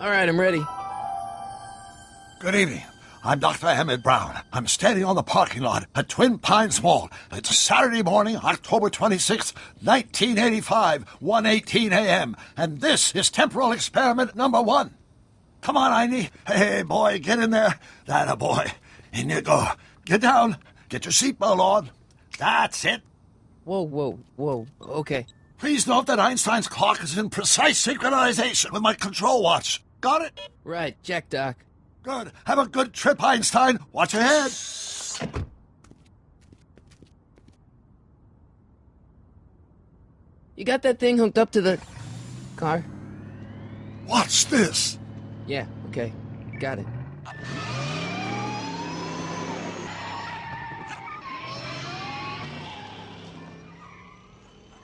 All right, I'm ready. Good evening. I'm Dr. Emmett Brown. I'm standing on the parking lot at Twin Pines Mall. It's Saturday morning, October 26th, 1985, 1:18 a.m. And this is temporal experiment number 1. Come on, Einie. Hey, boy, get in there. That boy. In you go. Get down. Get your seatbelt on. That's it. Whoa. Okay. Please note that Einstein's clock is in precise synchronization with my control watch. Got it? Right, check, Doc. Good. Have a good trip, Einstein. Watch your head. You got that thing hooked up to the car? Watch this. Yeah, okay. Got it.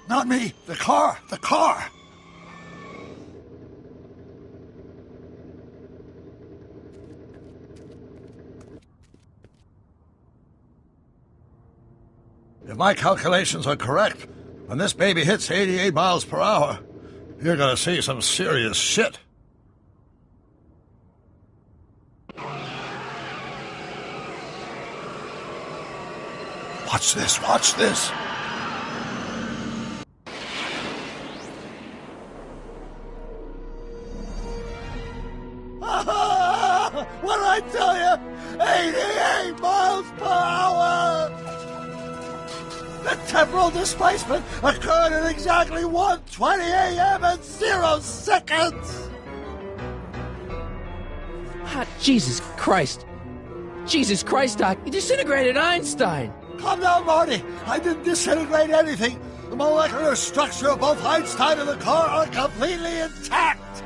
Not me. The car. The car. If my calculations are correct, when this baby hits 88 miles per hour, you're gonna see some serious shit. Watch this, watch this. What did I tell you? 88 miles per hour! The temporal displacement occurred at exactly 1:20 a.m. and 0 seconds! Ah, Jesus Christ. Jesus Christ, Doc. You disintegrated Einstein. Calm down, Marty. I didn't disintegrate anything. The molecular structure of both Einstein and the car are completely intact.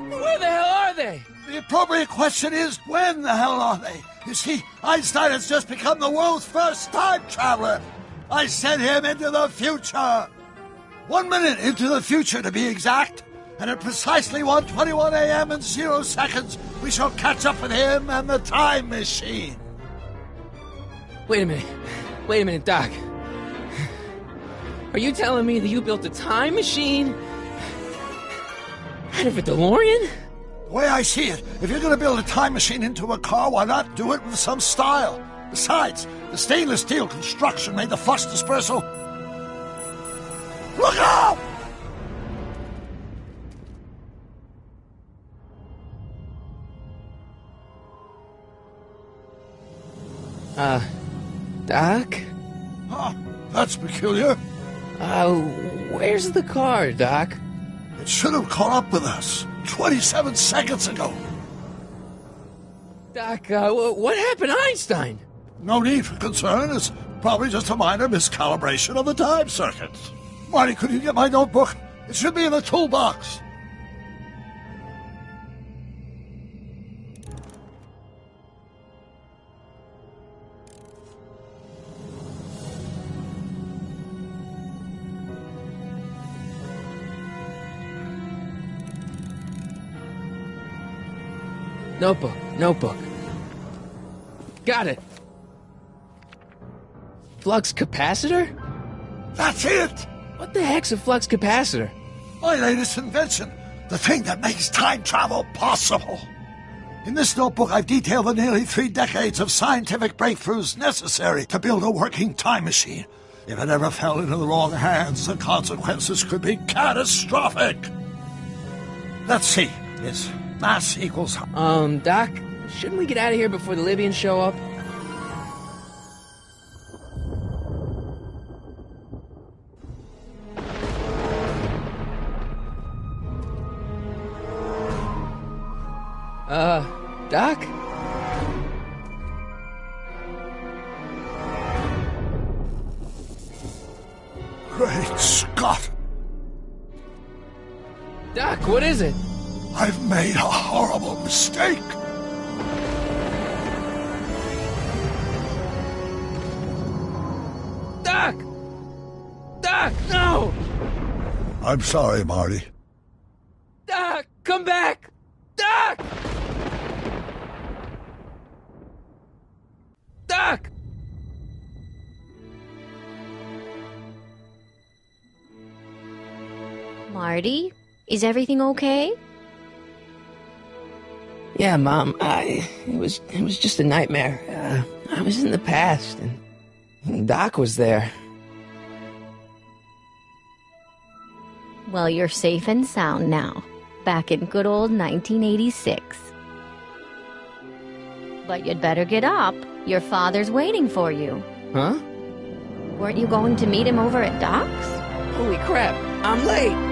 Where the hell are they? The appropriate question is, when the hell are they? You see, Einstein has just become the world's first time traveler. I sent him into the future. 1 minute into the future, to be exact. And at precisely 1:21 a.m. and 0 seconds, we shall catch up with him and the time machine. Wait a minute, Doc. Are you telling me that you built a time machine out of a DeLorean? The way I see it, if you're going to build a time machine into a car, why not do it with some style? Besides, the stainless steel construction made the flux dispersal. Look out! Doc? Huh, that's peculiar. Where's the car, Doc? It should have caught up with us 27 seconds ago. Doc, what happened to Einstein? No need for concern. It's probably just a minor miscalibration of the time circuit. Marty, could you get my notebook? It should be in the toolbox. Notebook. Got it. Flux capacitor? That's it! What the heck's a flux capacitor? My latest invention. The thing that makes time travel possible. In this notebook, I've detailed the nearly 3 decades of scientific breakthroughs necessary to build a working time machine. If it ever fell into the wrong hands, the consequences could be catastrophic. Let's see. Is mass equals... Doc, shouldn't we get out of here before the Libyans show up? Doc? Great Scott! Doc, what is it? I've made a horrible mistake. Doc! Doc, no! I'm sorry, Marty. Doc, come back! Doc! Doc! Marty, is everything okay? Yeah, Mom, it was just a nightmare. I was in the past, and Doc was there. Well, you're safe and sound now, back in good old 1986. But you'd better get up. Your father's waiting for you. Huh? Weren't you going to meet him over at Doc's? Holy crap, I'm late!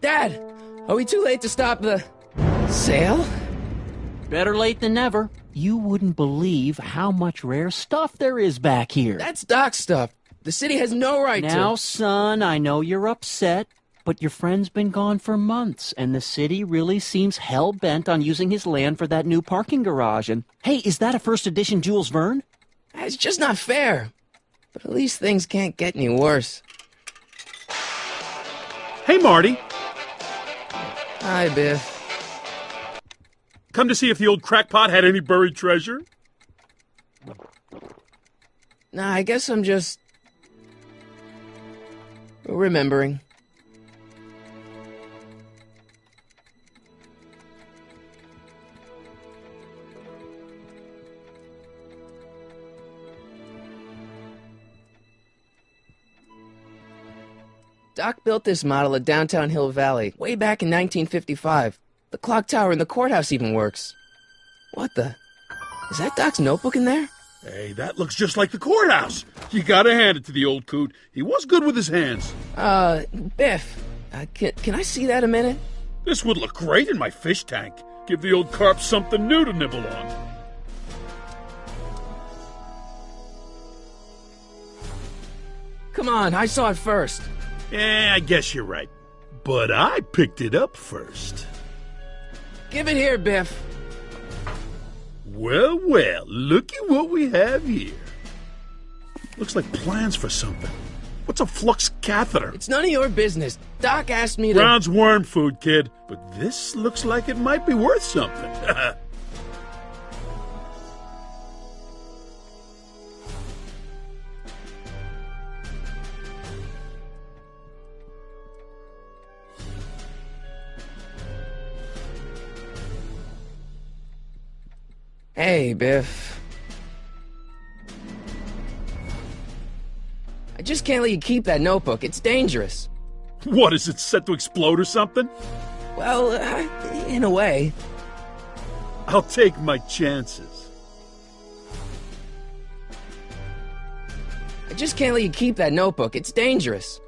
Dad, are we too late to stop the sale? Better late than never. You wouldn't believe how much rare stuff there is back here. That's Doc's stuff. The city has no right to... Now, son, I know you're upset, but your friend's been gone for months, and the city really seems hell-bent on using his land for that new parking garage. And, hey, is that a first edition Jules Verne? It's just not fair. But at least things can't get any worse. Hey, Marty. Hi, Biff. Come to see if the old crackpot had any buried treasure? Nah, I guess I'm just... remembering. Doc built this model at downtown Hill Valley way back in 1955. The clock tower in the courthouse even works. What the? Is that Doc's notebook in there? Hey, that looks just like the courthouse. You gotta hand it to the old coot. He was good with his hands. Biff, can I see that a minute? This would look great in my fish tank. Give the old carp something new to nibble on. Come on, I saw it first. I guess you're right. But I picked it up first. Give it here, Biff. Well, looky what we have here. Looks like plans for something. What's a flux catheter? It's none of your business. Doc asked me to... Brown's worm food, kid. But this looks like it might be worth something. Hey, Biff. I just can't let you keep that notebook. It's dangerous. What, is it set to explode or something? Well, in a way. I'll take my chances. I just can't let you keep that notebook. It's dangerous.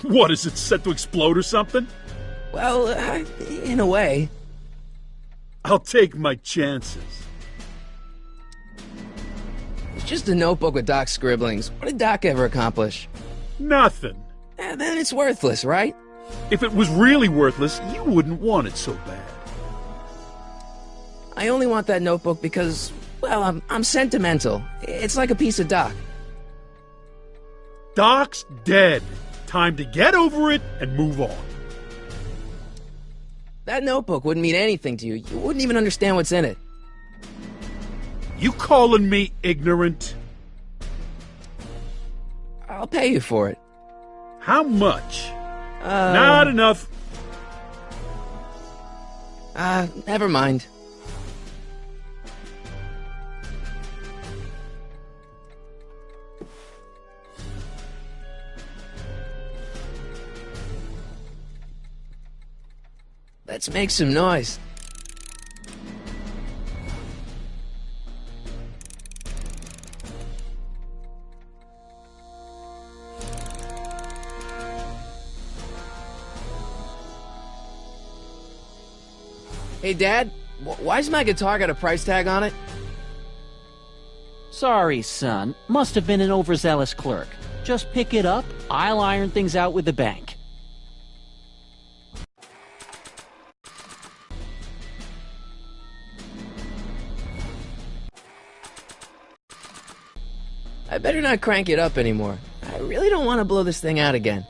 What, is it set to explode or something? Well, in a way. I'll take my chances. It's just a notebook with Doc's scribblings. What did Doc ever accomplish? Nothing. Then it's worthless, right? If it was really worthless, you wouldn't want it so bad. I only want that notebook because, well, I'm sentimental. It's like a piece of Doc. Doc's dead. Time to get over it and move on. That notebook wouldn't mean anything to you. You wouldn't even understand what's in it. You calling me ignorant? I'll pay you for it. How much? Not enough. Never mind. Let's make some noise. Hey, Dad, why's my guitar got a price tag on it? Sorry, son. Must have been an overzealous clerk. Just pick it up. I'll iron things out with the bank. I better not crank it up anymore. I really don't want to blow this thing out again.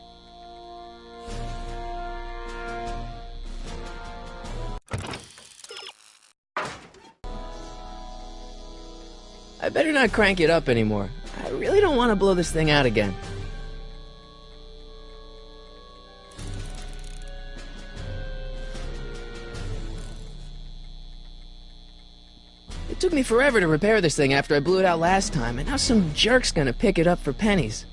I better not crank it up anymore. I really don't want to blow this thing out again. It took me forever to repair this thing after I blew it out last time, and now some jerk's gonna pick it up for pennies.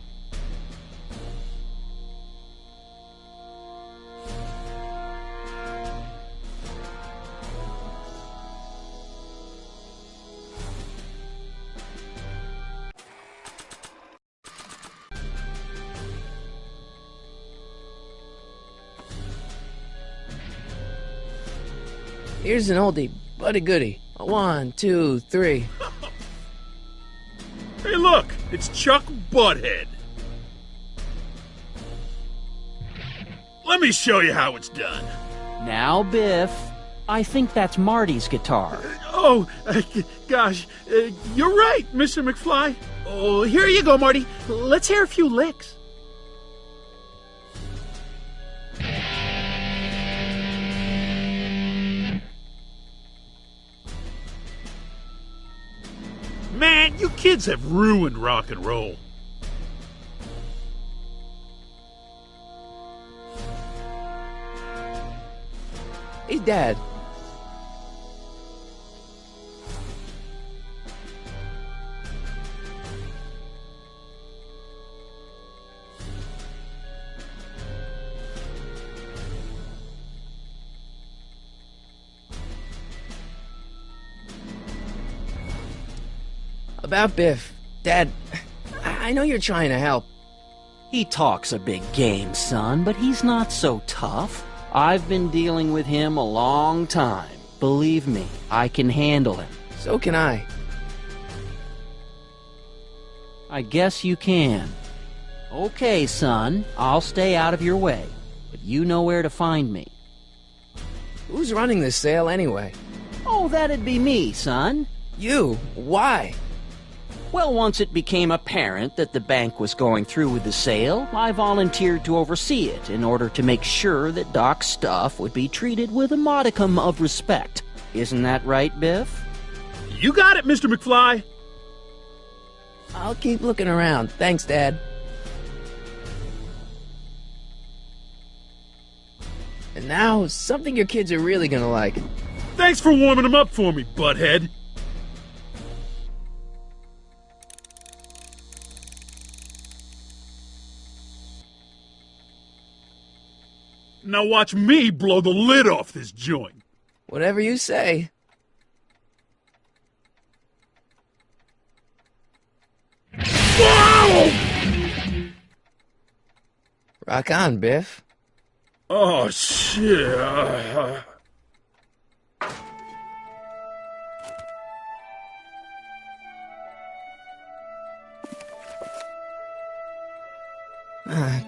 Here's an oldie, but a goodie. 1, 2, 3. Hey, look! It's Chuck Butthead. Let me show you how it's done. Now, Biff, I think that's Marty's guitar. Oh, gosh. You're right, Mr. McFly. Oh, here you go, Marty. Let's hear a few licks. Man, you kids have ruined rock and roll. Hey, Dad. About Biff. Dad, I know you're trying to help. He talks a big game, son, but he's not so tough. I've been dealing with him a long time. Believe me, I can handle him. So can I. I guess you can. Okay, son, I'll stay out of your way, but you know where to find me. Who's running this sale anyway? Oh, that'd be me, son. You? Why? Well, once it became apparent that the bank was going through with the sale, I volunteered to oversee it in order to make sure that Doc's stuff would be treated with a modicum of respect. Isn't that right, Biff? You got it, Mr. McFly. I'll keep looking around. Thanks, Dad. And now, something your kids are really gonna like. Thanks for warming them up for me, butthead. Now watch me blow the lid off this joint. Whatever you say. Whoa! Rock on, Biff. Oh, shit.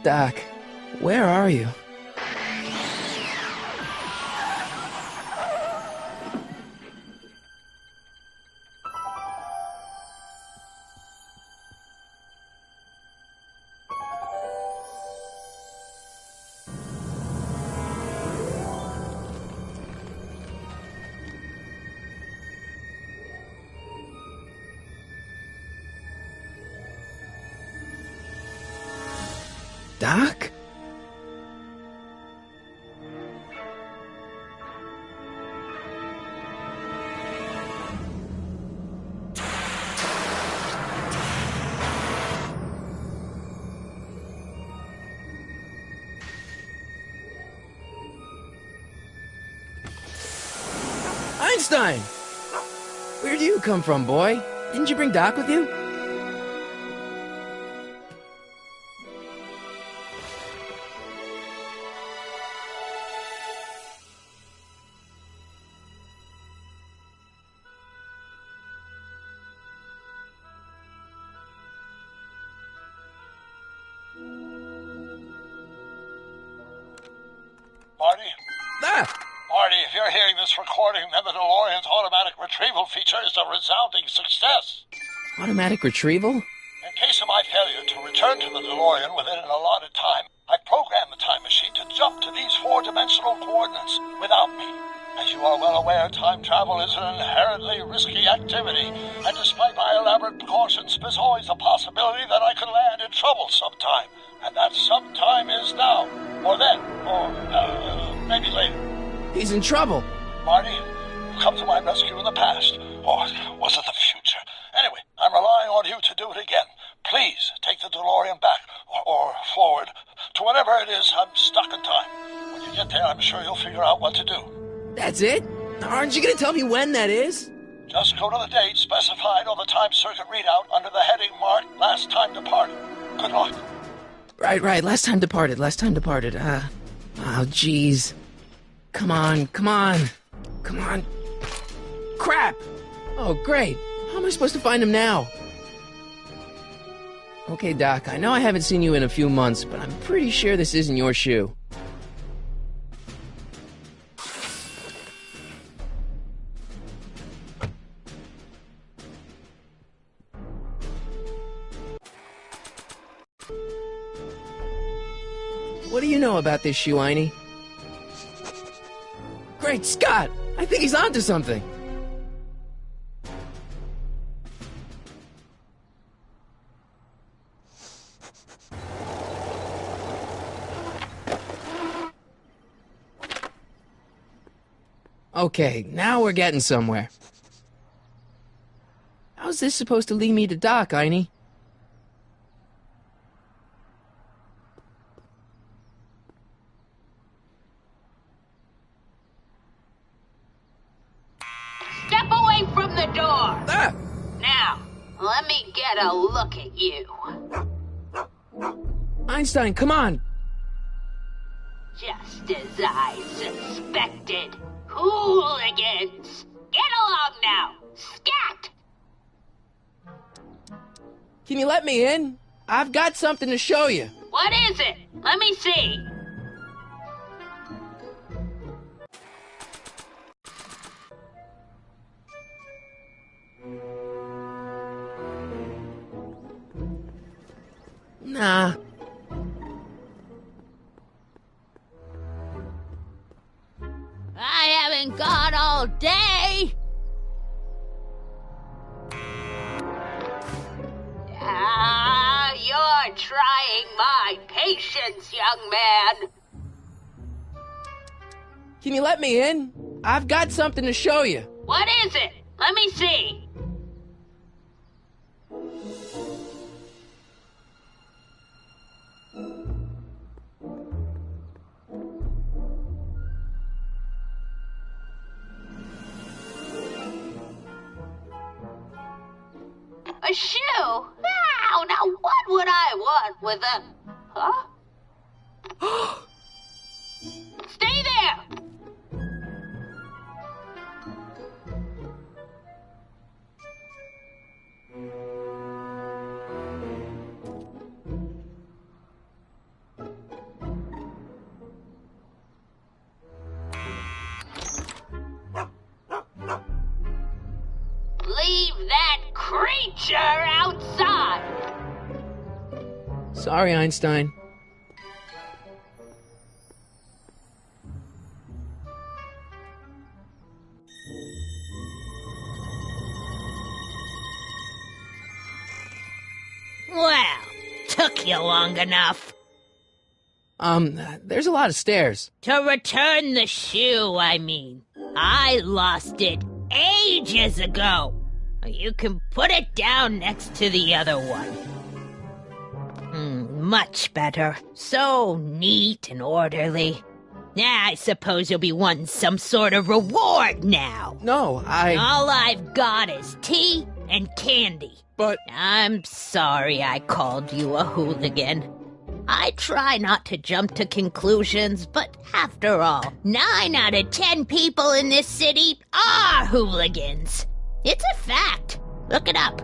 Doc, where are you? Doc? Einstein! Where do you come from, boy? Didn't you bring Doc with you? Marty? Ah! Marty, if you're hearing this recording, then the DeLorean's automatic retrieval feature is a resounding success. Automatic retrieval? In case of my failure to return to the DeLorean within an allotted time, I programmed the time machine to jump to these four-dimensional coordinates without me. As you are well aware, time travel is an inherently risky activity, and despite my elaborate precautions, there's always a possibility that I could land in trouble sometime, and that sometime is now, or then, or maybe later. He's in trouble. Marty, you come to my rescue in the past, or was it the future? Anyway, I'm relying on you to do it again. Please take the DeLorean back, or forward, to whenever it is I'm stuck in time. When you get there, I'm sure you'll figure out what to do. That's it? Aren't you gonna tell me when that is? Just go to the date specified on the time circuit readout under the heading marked Last Time Departed. Good luck. Right. Last time departed. Oh, jeez. Come on. Crap! Oh, great. How am I supposed to find him now? Okay, Doc, I know I haven't seen you in a few months, but I'm pretty sure this isn't your shoe. What do you know about this shoe, Einie? Great Scott! I think he's onto something! Okay, now we're getting somewhere. How's this supposed to lead me to Doc, Einie? Step away from the door! Ah! Now, let me get a look at you. Einstein, come on! Just as I suspected. Hooligans! Get along now! Scat! Can you let me in? I've got something to show you. What is it? Let me see. Nah. I haven't got all day. You're trying my patience, young man. Can you let me in? I've got something to show you. What is it? Let me see. A shoe? Now what would I want with a... Huh? Stay there! Leave that creature outside! Sorry, Einstein. Well, took you long enough. There's a lot of stairs. To return the shoe, I mean. I lost it ages ago. You can put it down next to the other one. Much better. So neat and orderly. I suppose you'll be wanting some sort of reward now. No, All I've got is tea and candy. But... I'm sorry I called you a hooligan. I try not to jump to conclusions, but after all, 9 out of 10 people in this city are hooligans. It's a fact. Look it up.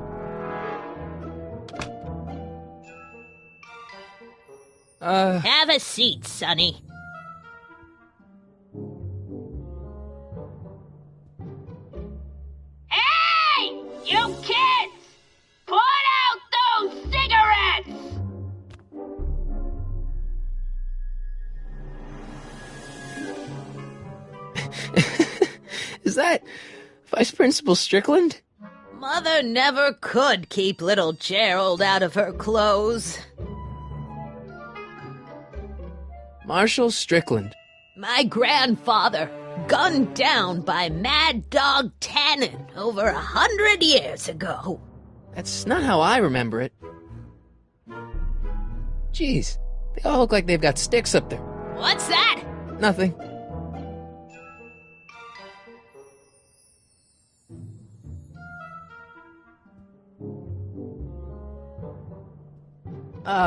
Have a seat, Sonny. Hey! You kids! Put out those cigarettes! Is that Vice Principal Strickland? Mother never could keep little Gerald out of her clothes. Marshall Strickland. My grandfather, gunned down by Mad Dog Tannen over 100 years ago. That's not how I remember it. Jeez, they all look like they've got sticks up there. What's that? Nothing.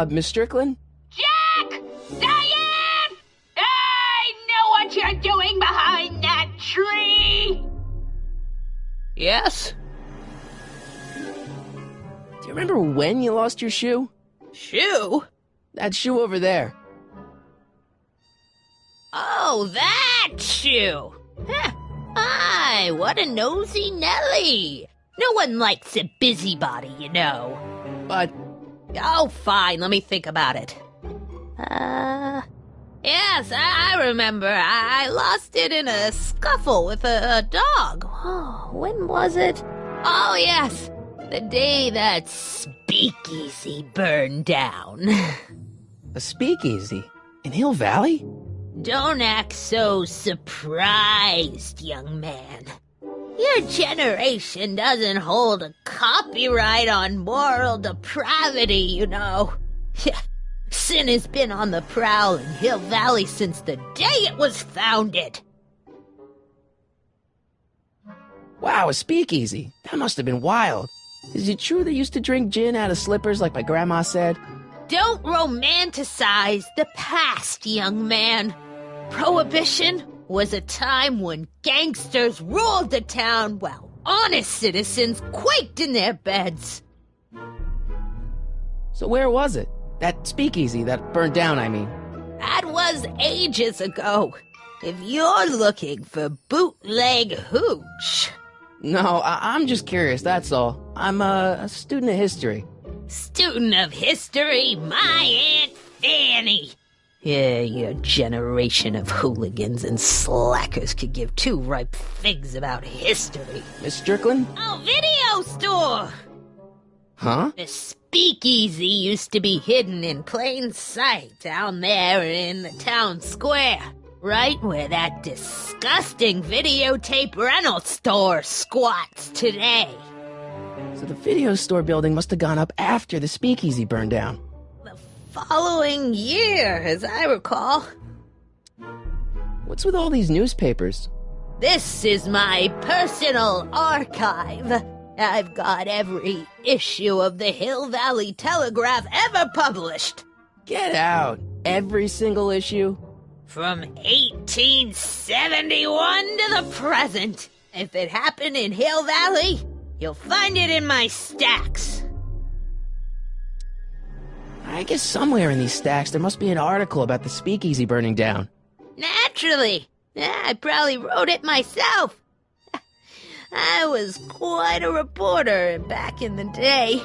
Miss Strickland? Jack! Diane! I know what you're doing behind that tree! Yes? Do you remember when you lost your shoe? Shoe? That shoe over there. Oh, that shoe! Huh. Aye, what a nosy Nelly! No one likes a busybody, you know. But... Oh, fine, let me think about it. Yes, I remember. I lost it in a scuffle with a dog. Oh, when was it? Oh, yes, the day that speakeasy burned down. A speakeasy? In Hill Valley? Don't act so surprised, young man. Your generation doesn't hold a copyright on moral depravity, you know. Sin has been on the prowl in Hill Valley since the day it was founded. Wow, a speakeasy. That must have been wild. Is it true they used to drink gin out of slippers like my grandma said? Don't romanticize the past, young man. Prohibition was a time when gangsters ruled the town while honest citizens quaked in their beds. So where was it? That speakeasy that burned down, I mean. That was ages ago. If you're looking for bootleg hooch. No, I'm just curious, that's all. I'm a student of history. Student of history, my Aunt Fanny. Yeah, your generation of hooligans and slackers could give 2 ripe figs about history. Miss Strickland? Oh, video store! Huh? The speakeasy used to be hidden in plain sight down there in the town square. Right where that disgusting videotape rental store squats today. So the video store building must have gone up after the speakeasy burned down. Following year, as I recall. What's with all these newspapers? This is my personal archive. I've got every issue of the Hill Valley Telegraph ever published. Get out. Every single issue? From 1871 to the present. If it happened in Hill Valley, you'll find it in my stacks. I guess somewhere in these stacks there must be an article about the speakeasy burning down. Naturally. I probably wrote it myself. I was quite a reporter back in the day.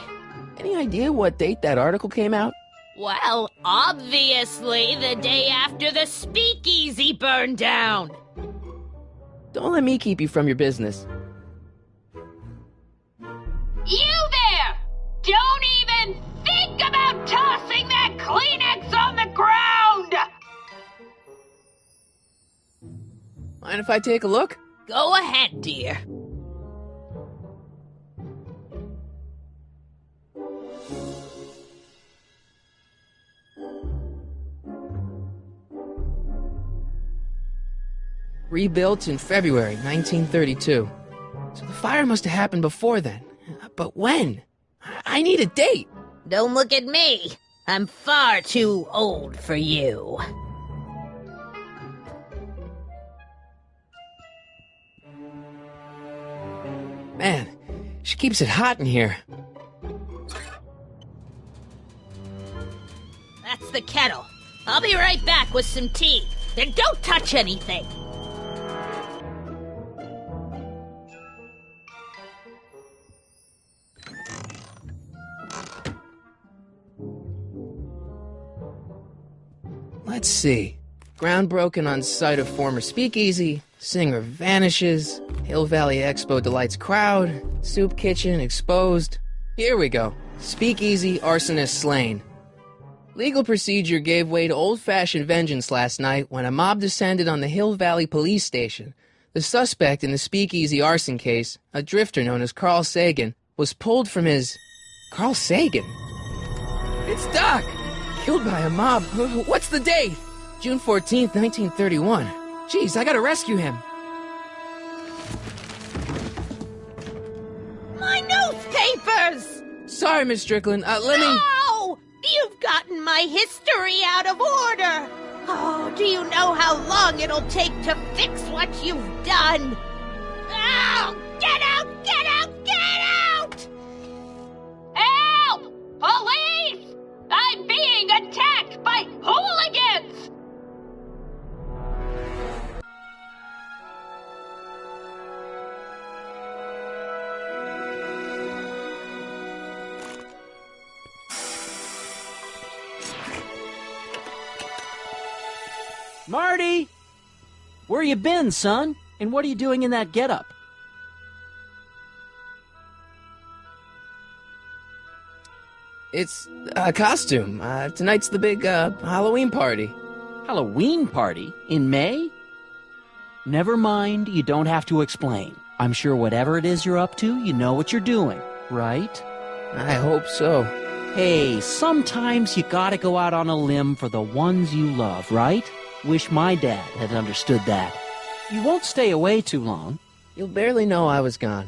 Any idea what date that article came out? Well, obviously the day after the speakeasy burned down. Don't let me keep you from your business. You there! Don't even think about tossing that Kleenex on the ground! Mind if I take a look? Go ahead, dear. rebuilt in February 1932. So the fire must have happened before then. But when? I need a date. Don't look at me. I'm far too old for you. Man, she keeps it hot in here. That's the kettle. I'll be right back with some tea. And don't touch anything. Let's see. Ground broken on site of former speakeasy. Singer vanishes. Hill Valley Expo delights crowd. Soup kitchen exposed. Here we go. Speakeasy arsonist slain. Legal procedure gave way to old-fashioned vengeance last night when a mob descended on the Hill Valley police station. The suspect in the speakeasy arson case, a drifter known as Carl Sagan, was pulled from his... Carl Sagan? It's Doc! Killed by a mob. What's the date? June 14th, 1931. Jeez, I gotta rescue him. My newspapers! Sorry, Miss Strickland. Let me... No! You've gotten my history out of order! Oh, do you know how long it'll take to fix what you've done? Oh, get out! Get out! Get out! Help! Police! I'm being attacked by hooligans! Marty! Where you been, son? And what are you doing in that getup? It's a costume. Tonight's the big, Halloween party. Halloween party? In May? Never mind, you don't have to explain. I'm sure whatever it is you're up to, you know what you're doing, right? I hope so. Hey, sometimes you gotta go out on a limb for the ones you love, right? Wish my dad had understood that. You won't stay away too long. You'll barely know I was gone.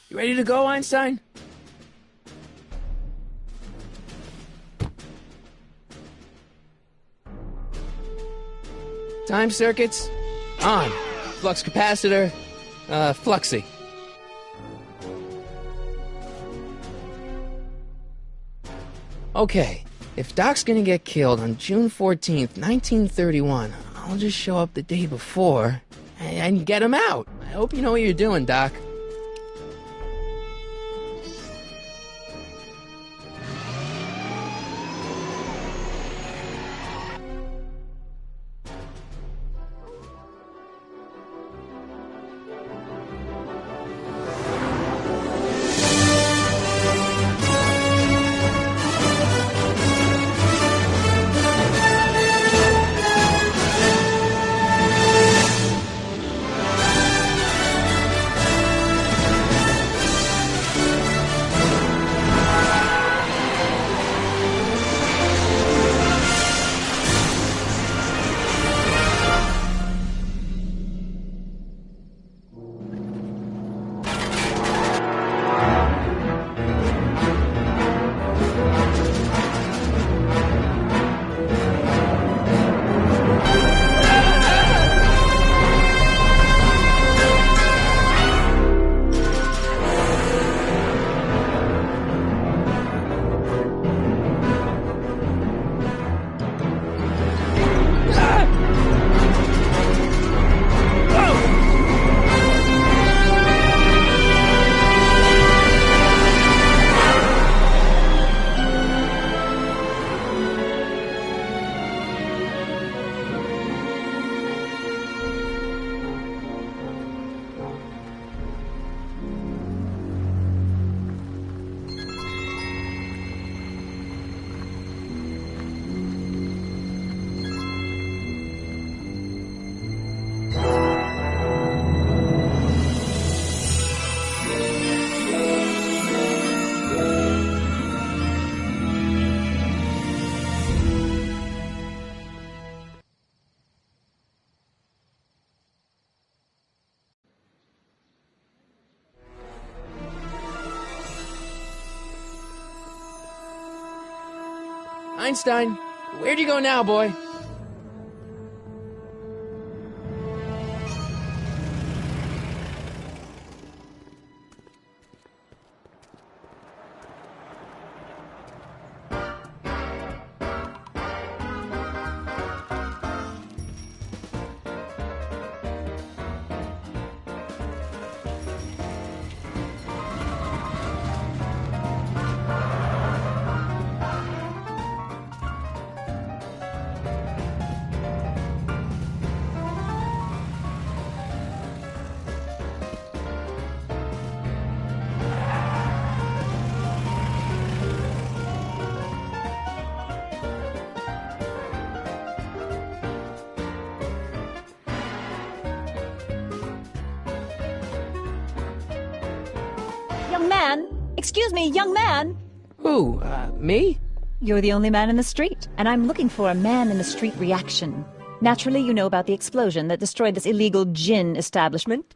You ready to go, Einstein? Time circuits on. Flux capacitor, fluxy. Okay, if Doc's gonna get killed on June 14th, 1931, I'll just show up the day before and get him out. I hope you know what you're doing, Doc. Einstein, where'd you go now, boy? Young man! Excuse me, young man! Who, me? You're the only man in the street, and I'm looking for a man-in-the-street reaction. Naturally, you know about the explosion that destroyed this illegal gin establishment.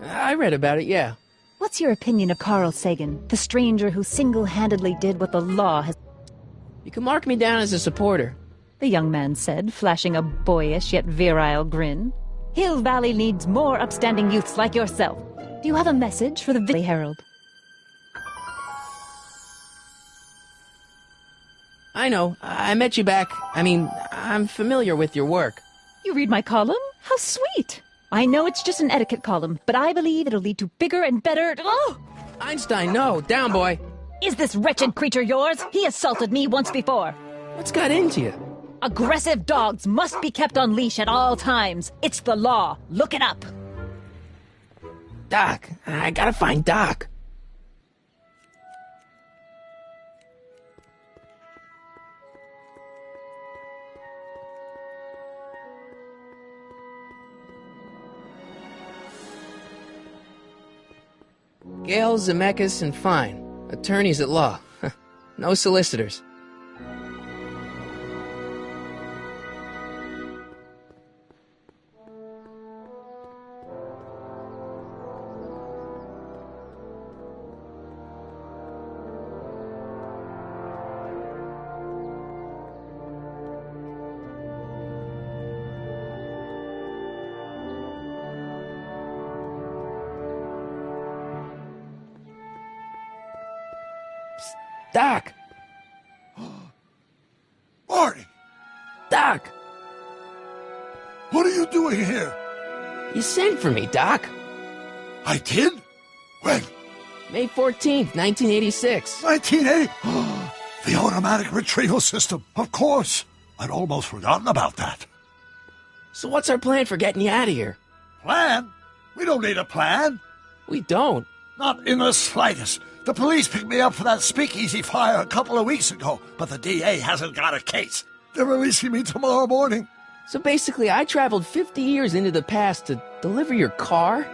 I read about it, yeah. What's your opinion of Carl Sagan, the stranger who single-handedly did what the law has... You can mark me down as a supporter. The young man said, flashing a boyish yet virile grin. Hill Valley needs more upstanding youths like yourself. Do you have a message for the Valley Herald? I know. I met you back. I'm familiar with your work. You read my column? How sweet! I know it's just an etiquette column, but I believe it'll lead to bigger and better... Oh! Einstein, no. Down, boy. Is this wretched creature yours? He assaulted me once before. What's got into you? Aggressive dogs must be kept on leash at all times. It's the law. Look it up. Doc. I gotta find Doc. Gale, Zemeckis, and Fine. Attorneys at law. No solicitors. Doc! Marty! Doc! What are you doing here? You sent for me, Doc. I did? When? May 14th, 1986. 1980? The automatic retrieval system, of course. I'd almost forgotten about that. So what's our plan for getting you out of here? Plan? We don't need a plan. We don't. Not in the slightest. The police picked me up for that speakeasy fire a couple of weeks ago, but the DA hasn't got a case. They're releasing me tomorrow morning. So basically, I traveled 50 years into the past to deliver your car?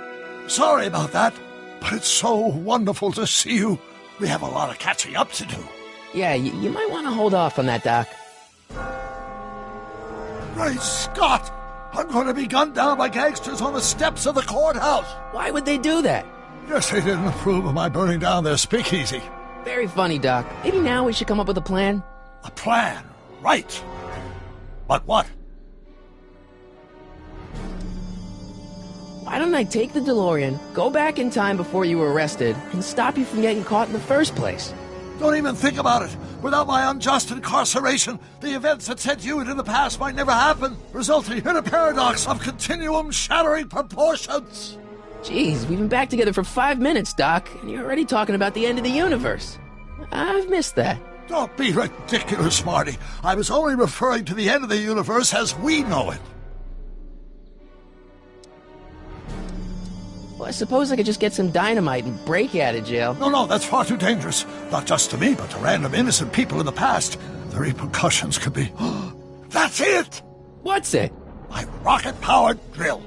Sorry about that, but it's so wonderful to see you. We have a lot of catching up to do. Yeah, you might want to hold off on that, Doc. Great Scott! I'm going to be gunned down by gangsters on the steps of the courthouse. Why would they do that? Guess they didn't approve of my burning down their speakeasy. Very funny, Doc. Maybe now we should come up with a plan? A plan, right. But what? Why don't I take the DeLorean, go back in time before you were arrested, and stop you from getting caught in the first place? Don't even think about it. Without my unjust incarceration, the events that sent you into the past might never happen, resulting in a paradox of continuum-shattering proportions. Jeez, we've been back together for 5 minutes, Doc, and you're already talking about the end of the universe. I've missed that. Don't be ridiculous, Marty. I was only referring to the end of the universe as we know it. Well, I suppose I could just get some dynamite and break you out of jail. No, that's far too dangerous. Not just to me, but to random innocent people in the past. The repercussions could be... That's it! What's it? My rocket-powered drill.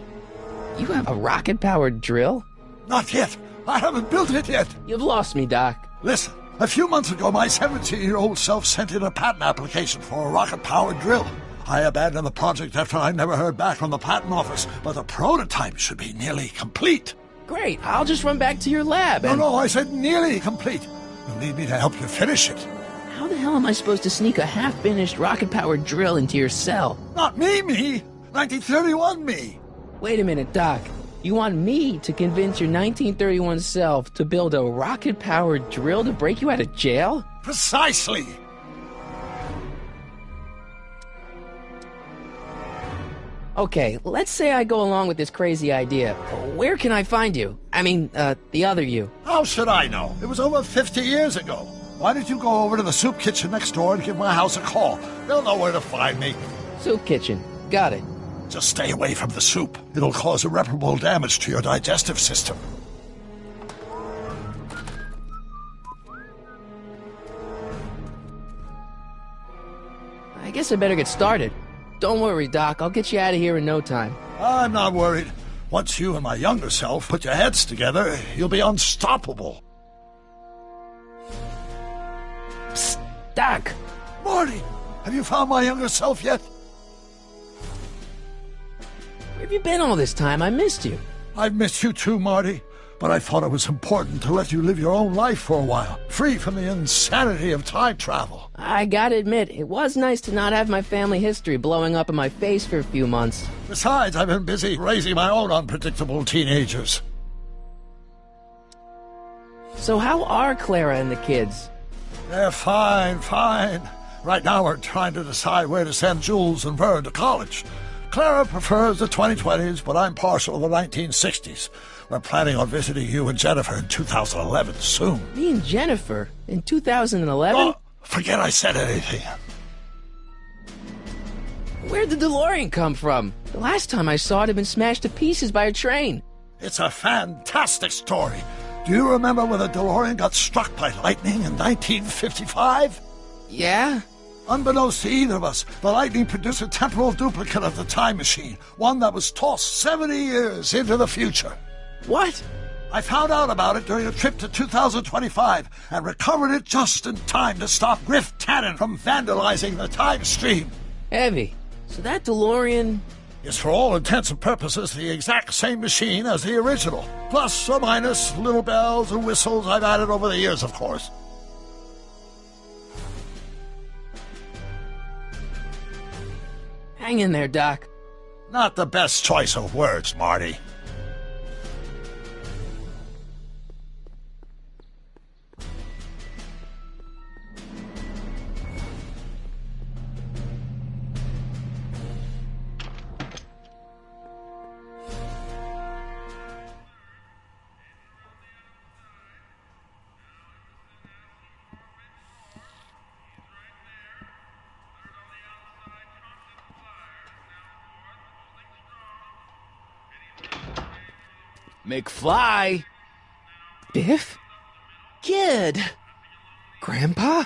You have a rocket-powered drill? Not yet. I haven't built it yet. You've lost me, Doc. Listen, a few months ago, my 17-year-old self sent in a patent application for a rocket-powered drill. I abandoned the project after I never heard back from the patent office, but the prototype should be nearly complete. Great, I'll just run back to your lab and... No, I said nearly complete. You'll need me to help you finish it. How the hell am I supposed to sneak a half-finished rocket-powered drill into your cell? Not me. 1931 me. Wait a minute, Doc. You want me to convince your 1931 self to build a rocket-powered drill to break you out of jail? Precisely. Okay, let's say I go along with this crazy idea. Where can I find you? I mean, the other you. How should I know? It was over 50 years ago. Why don't you go over to the soup kitchen next door and give my house a call? They'll know where to find me. Soup kitchen. Got it. Just stay away from the soup. It'll cause irreparable damage to your digestive system. I guess I better get started. Don't worry, Doc. I'll get you out of here in no time. I'm not worried. Once you and my younger self put your heads together, you'll be unstoppable. Psst, Doc! Marty, have you found my younger self yet? Where have you been all this time? I missed you. I've missed you too, Marty. But I thought it was important to let you live your own life for a while, free from the insanity of time travel. I gotta admit, it was nice to not have my family history blowing up in my face for a few months. Besides, I've been busy raising my own unpredictable teenagers. So how are Clara and the kids? They're fine. Right now we're trying to decide where to send Jules and Vern to college. Clara prefers the 2020s, but I'm partial to the 1960s. We're planning on visiting you and Jennifer in 2011 soon. Me and Jennifer? In 2011? Oh, forget I said anything. Where'd the DeLorean come from? The last time I saw it had been smashed to pieces by a train. It's a fantastic story. Do you remember when the DeLorean got struck by lightning in 1955? Yeah? Unbeknownst to either of us, the lightning produced a temporal duplicate of the time machine, one that was tossed 70 years into the future. What? I found out about it during a trip to 2025 and recovered it just in time to stop Griff Tannen from vandalizing the time stream. Heavy. So that DeLorean... is for all intents and purposes the exact same machine as the original. Plus or minus little bells and whistles I've added over the years, of course. Hang in there, Doc. Not the best choice of words, Marty. McFly! Biff? Kid! Grandpa?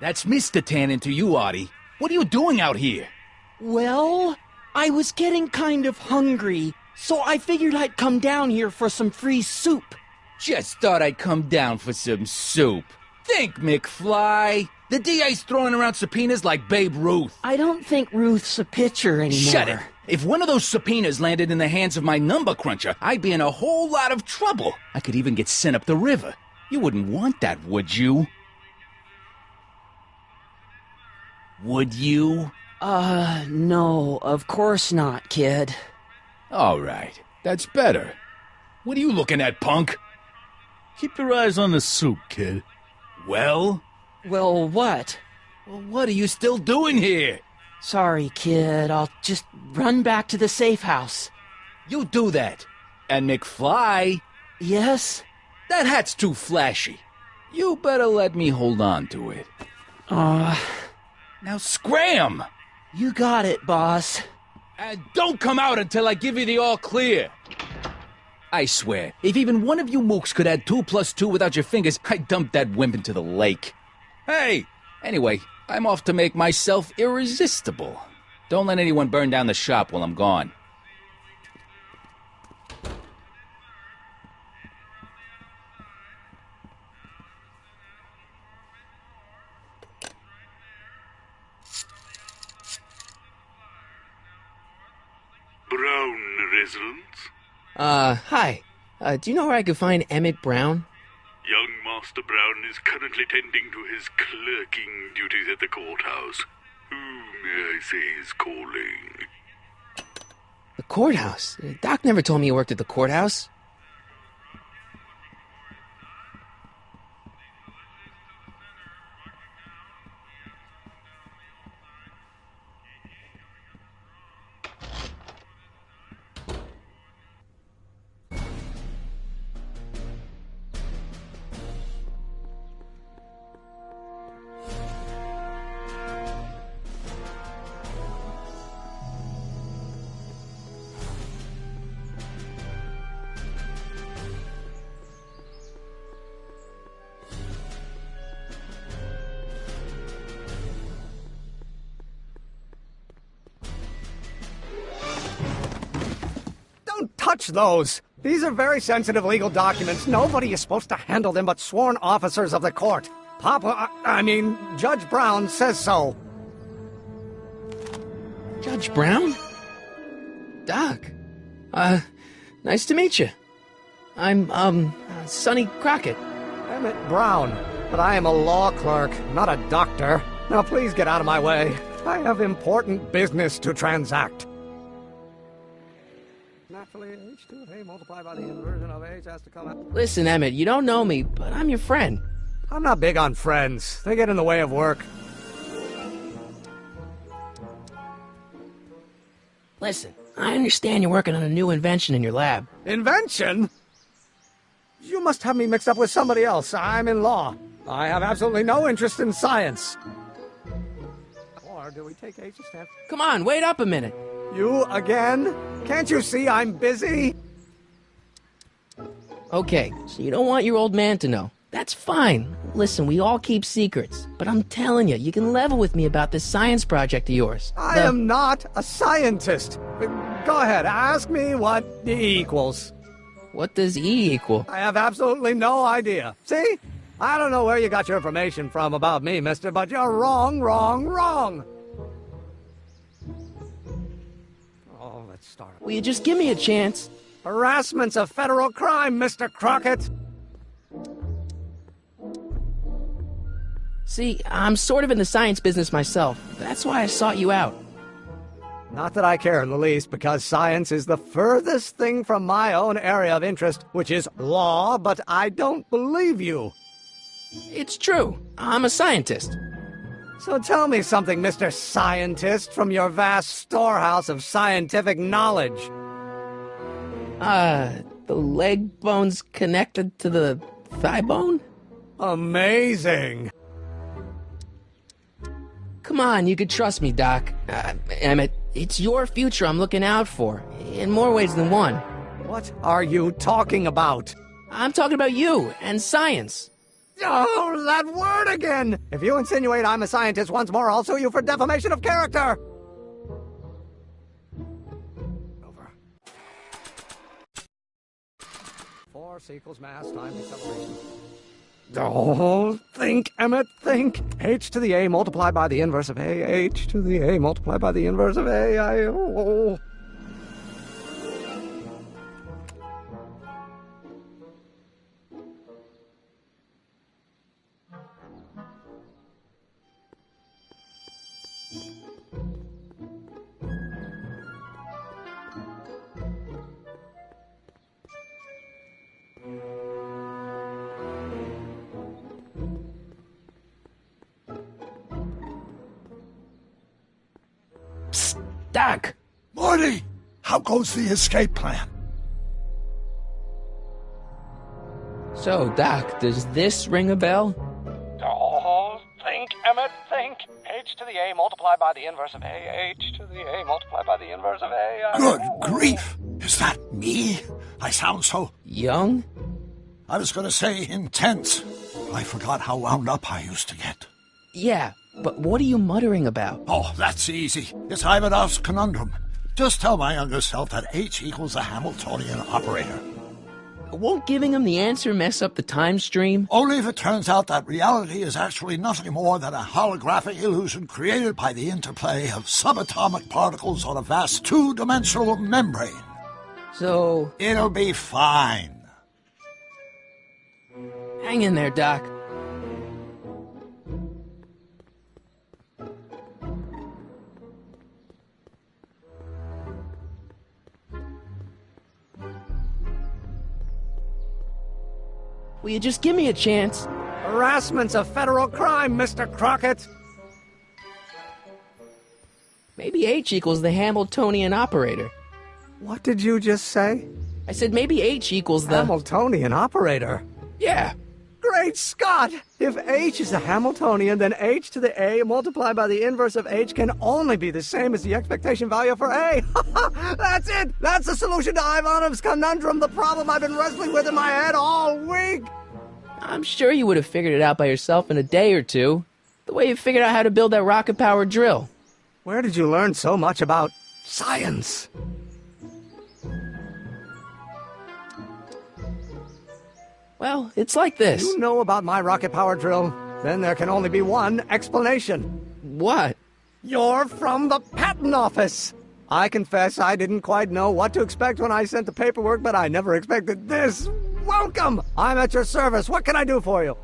That's Mr. Tannen to you, Artie. What are you doing out here? Well, I was getting kind of hungry, so I figured I'd come down here for some free soup. Just thought I'd come down for some soup. Think, McFly. The DA's throwing around subpoenas like Babe Ruth. I don't think Ruth's a pitcher anymore. Shut it. If one of those subpoenas landed in the hands of my number cruncher, I'd be in a whole lot of trouble. I could even get sent up the river. You wouldn't want that, would you? Would you? No, of course not, kid. All right. That's better. What are you looking at, punk? Keep your eyes on the soup, kid. Well? Well, what? Well, what are you still doing here? Sorry, kid. I'll just run back to the safe house. You do that. And McFly? Yes? That hat's too flashy. You better let me hold on to it. Now scram! You got it, boss. And don't come out until I give you the all clear. I swear, if even one of you mooks could add 2 + 2 without your fingers, I'd dump that wimp into the lake. Hey! Anyway, I'm off to make myself irresistible. Don't let anyone burn down the shop while I'm gone. Brown residence? Hi. Do you know where I could find Emmett Brown? Young Master Brown is currently tending to his clerking duties at the courthouse. Who may I say is calling? The courthouse? Doc never told me you worked at the courthouse. Touch those! These are very sensitive legal documents. Nobody is supposed to handle them but sworn officers of the court. Judge Brown says so. Judge Brown? Doc. Nice to meet you. I'm, Sonny Crockett. Emmett Brown. But I am a law clerk, not a doctor. Now please get out of my way. I have important business to transact. Naturally, H2 of A multiplied by the inversion of H has to come out. Listen, Emmett, you don't know me, but I'm your friend. I'm not big on friends. They get in the way of work. Listen, I understand you're working on a new invention in your lab. Invention? You must have me mixed up with somebody else. I'm in law. I have absolutely no interest in science. Or do we take H's step? Come on, wait up a minute. You again? Can't you see I'm busy? Okay, so you don't want your old man to know. That's fine. Listen, we all keep secrets. But I'm telling you, you can level with me about this science project of yours. I am not a scientist. Go ahead, ask me what E equals. What does E equal? I have absolutely no idea. See? I don't know where you got your information from about me, mister, but you're wrong. Oh, let's start. Will you just give me a chance? Harassment's a federal crime, Mr. Crockett. See, I'm sort of in the science business myself. That's why I sought you out. Not that I care in the least, because science is the furthest thing from my own area of interest, which is law, but I don't believe you. It's true. I'm a scientist. So tell me something, Mr. Scientist, from your vast storehouse of scientific knowledge. The leg bone's connected to the thigh bone? Amazing. Come on, you could trust me, Doc. Emmett, it's your future I'm looking out for, in more ways than one. What are you talking about? I'm talking about you and science. Oh, that word again! If you insinuate I'm a scientist once more, I'll sue you for defamation of character! Over. Force equals mass times acceleration. Oh, think, Emmett, think. H to the A multiplied by the inverse of A. H to the A multiplied by the inverse of A. Psst, Doc! Morty, how goes the escape plan? So, Doc, does this ring a bell? Oh, think, Emmett, think. H to the A multiplied by the inverse of A. H to the A multiplied by the inverse of A. Good grief! Is that me? I sound so... Young? I was going to say intense. I forgot how wound up I used to get. Yeah, but what are you muttering about? Oh, that's easy. It's Ivanov's conundrum. Just tell my younger self that H equals the Hamiltonian operator. Won't giving him the answer mess up the time stream? Only if it turns out that reality is actually nothing more than a holographic illusion created by the interplay of subatomic particles on a vast two-dimensional membrane. So... It'll be fine. Hang in there, Doc. Will you just give me a chance? Harassment's a federal crime, Mr. Crockett. Maybe H equals the Hamiltonian operator. What did you just say? I said maybe H equals the... Hamiltonian operator? Yeah. Great Scott! If H is a Hamiltonian, then H to the A multiplied by the inverse of H can only be the same as the expectation value for A. That's it! That's the solution to Ivanov's conundrum, the problem I've been wrestling with in my head all week! I'm sure you would have figured it out by yourself in a day or two. The way you figured out how to build that rocket-powered drill. Where did you learn so much about science? Well, it's like this. You know about my rocket-powered drill? Then there can only be one explanation. What? You're from the patent office! I confess I didn't quite know what to expect when I sent the paperwork, but I never expected this. Welcome! I'm at your service. What can I do for you?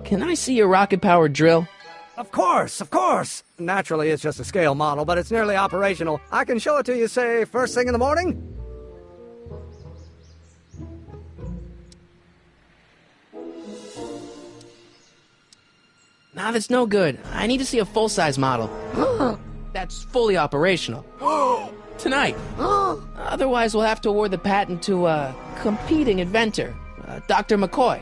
Can I see your rocket-powered drill? Of course, of course! Naturally, it's just a scale model, but it's nearly operational. I can show it to you, say, first thing in the morning? Nah, that's no good. I need to see a full-size model. That's fully operational. Tonight. Otherwise, we'll have to award the patent to a competing inventor, Dr. McCoy.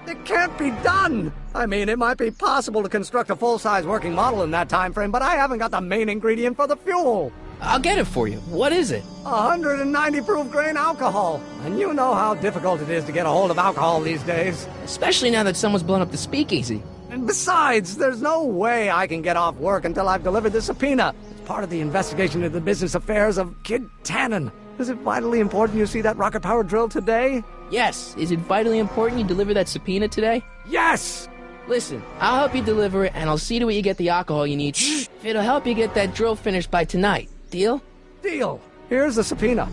It can't be done! I mean, it might be possible to construct a full-size working model in that time frame, but I haven't got the main ingredient for the fuel. I'll get it for you. What is it? 190 proof grain alcohol. And you know how difficult it is to get a hold of alcohol these days. Especially now that someone's blown up the speakeasy. And besides, there's no way I can get off work until I've delivered the subpoena. It's part of the investigation into the business affairs of Kid Tannen. Is it vitally important you see that rocket-powered drill today? Yes. Is it vitally important you deliver that subpoena today? Yes! Listen, I'll help you deliver it, and I'll see to it you get the alcohol you need. If it'll help you get that drill finished by tonight. Deal? Deal. Here's the subpoena.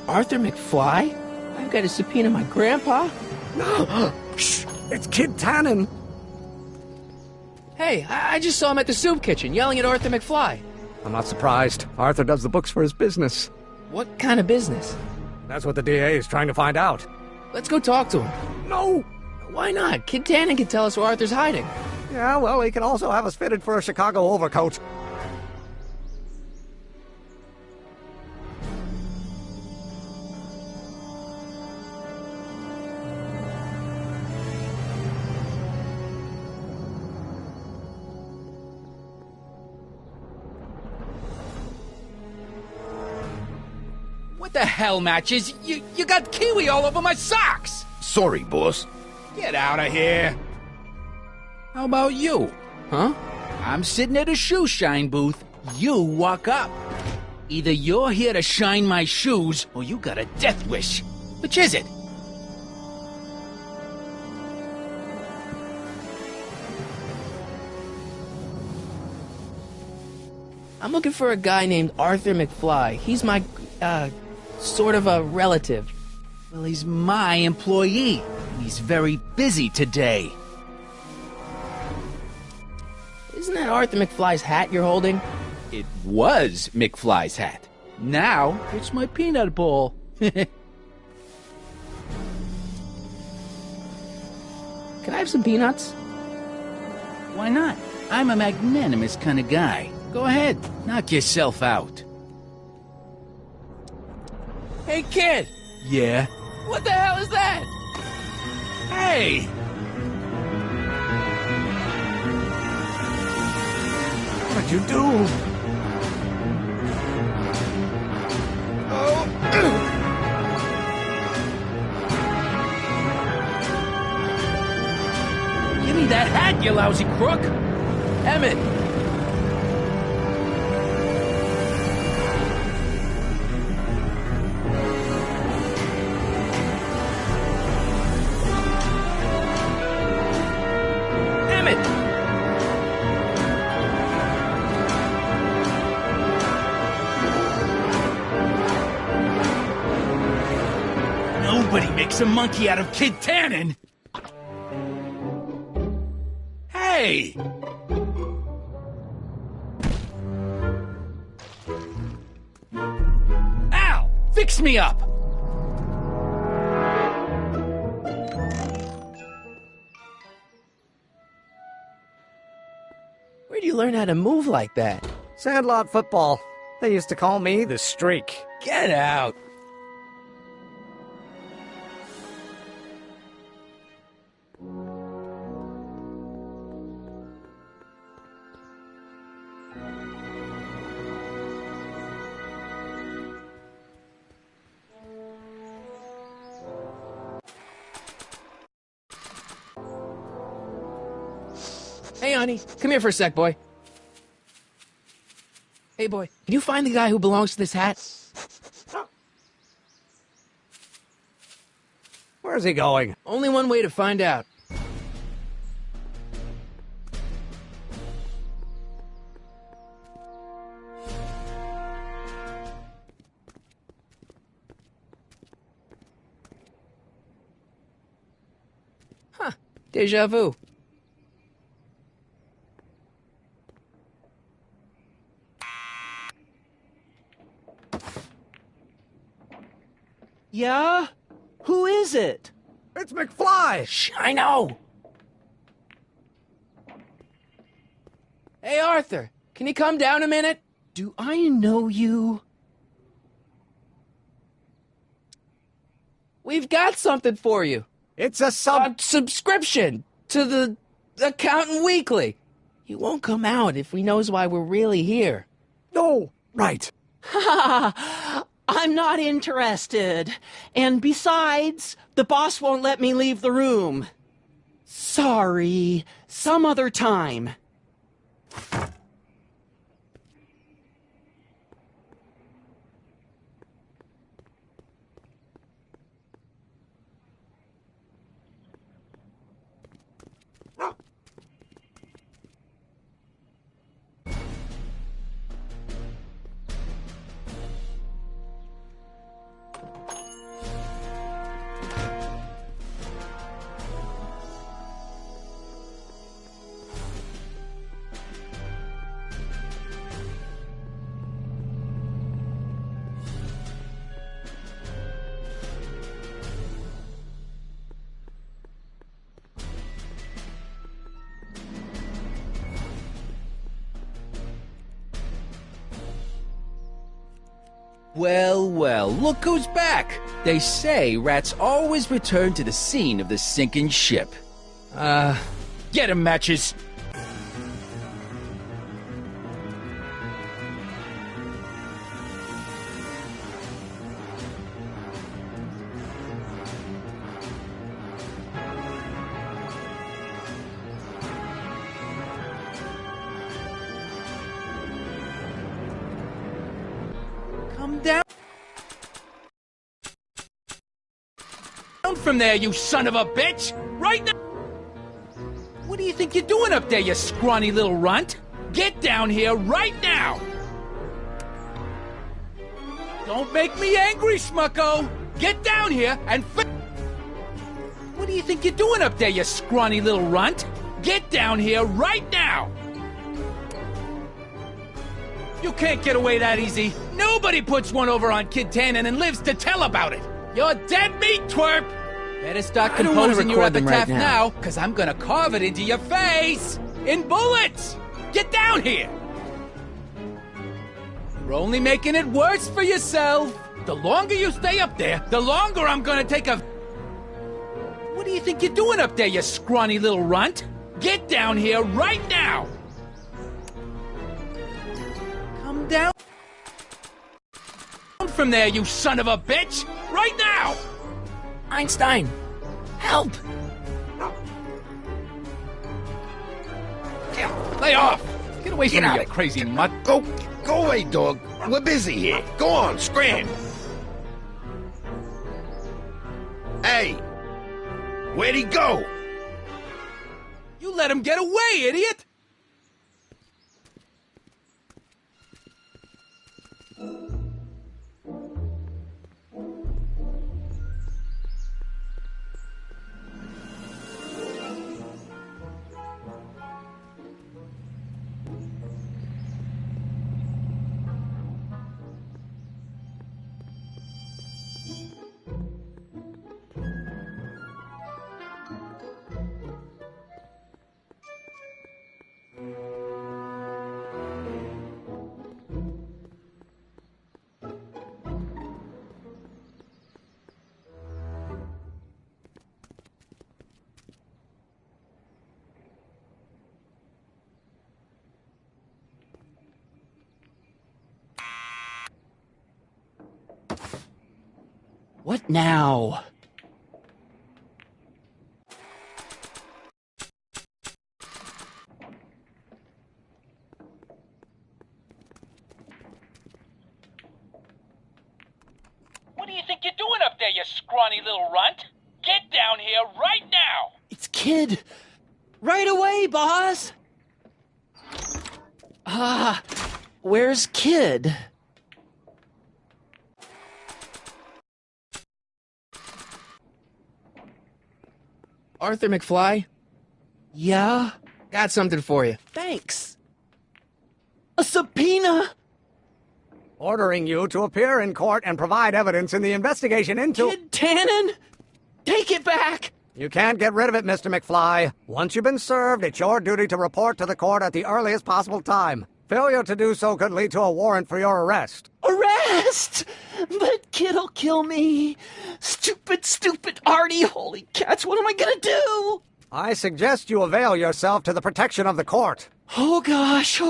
Arthur McFly? I've got to subpoena my grandpa? Shh! It's Kid Tannen! Hey, I just saw him at the soup kitchen, yelling at Arthur McFly. I'm not surprised. Arthur does the books for his business. What kind of business? That's what the DA is trying to find out. Let's go talk to him. No! Why not? Kid Tannen can tell us where Arthur's hiding. Yeah, well, he can also have us fitted for a Chicago overcoat. What the hell, Matches? You got kiwi all over my socks! Sorry, boss. Get out of here! How about you? Huh? I'm sitting at a shoe shine booth. You walk up. Either you're here to shine my shoes, or you got a death wish. Which is it? I'm looking for a guy named Arthur McFly. He's my, sort of a relative. Well, he's my employee. He's very busy today. Isn't that Arthur McFly's hat you're holding? It was McFly's hat. Now, it's my peanut bowl. Can I have some peanuts? Why not? I'm a magnanimous kind of guy. Go ahead, knock yourself out. Hey, kid! Yeah? What the hell is that? Hey! What did you do? Give me that hat, you lousy crook! Emmett! Nobody makes a monkey out of Kid Tannen! Hey! Al! Fix me up! Where'd you learn how to move like that? Sandlot football. They used to call me the Streak. Get out! Hey, honey, come here for a sec, boy. Hey, boy, can you find the guy who belongs to this hat? Where's he going? Only one way to find out. Huh, déjà vu. Yeah? Who is it? It's McFly! Shh, I know! Hey, Arthur, can you come down a minute? Do I know you? We've got something for you. It's a subscription to the Accountant Weekly. He won't come out if he knows why we're really here. No, right. Ha! I'm not interested. And besides, the boss won't let me leave the room. Sorry. Some other time. Well, well, look who's back! They say rats always return to the scene of the sinking ship. Get 'em, Matches! Come down from there, you son of a bitch! Right now! What do you think you're doing up there, you scrawny little runt? Get down here right now! Don't make me angry, Smucko! Get down here and What do you think you're doing up there, you scrawny little runt? Get down here right now! You can't get away that easy. Nobody puts one over on Kid Tannen and lives to tell about it. You're dead meat, twerp! Better start composing your epitaph now, because I'm gonna carve it into your face! In bullets! Get down here! You're only making it worse for yourself. The longer you stay up there, the longer I'm gonna take a... What do you think you're doing up there, you scrawny little runt? Get down here right now! Come down from there, you son of a bitch! Right now! Einstein, help! Lay off! Get away from me, you crazy mutt! Go away, dog. We're busy here. Go on, scram. Hey, where'd he go? You let him get away, idiot! What now? What do you think you're doing up there, you scrawny little runt? Get down here right now! It's Kid! Right away, boss! Where's Kid? Arthur McFly? Yeah? Got something for you. Thanks. A subpoena? Ordering you to appear in court and provide evidence in the investigation into... Kid Tannen? Take it back! You can't get rid of it, Mr. McFly. Once you've been served, it's your duty to report to the court at the earliest possible time. Failure to do so could lead to a warrant for your arrest. Arrest! But Kid'll kill me. Stupid Artie. Holy cats, what am I gonna do? I suggest you avail yourself to the protection of the court. Oh gosh.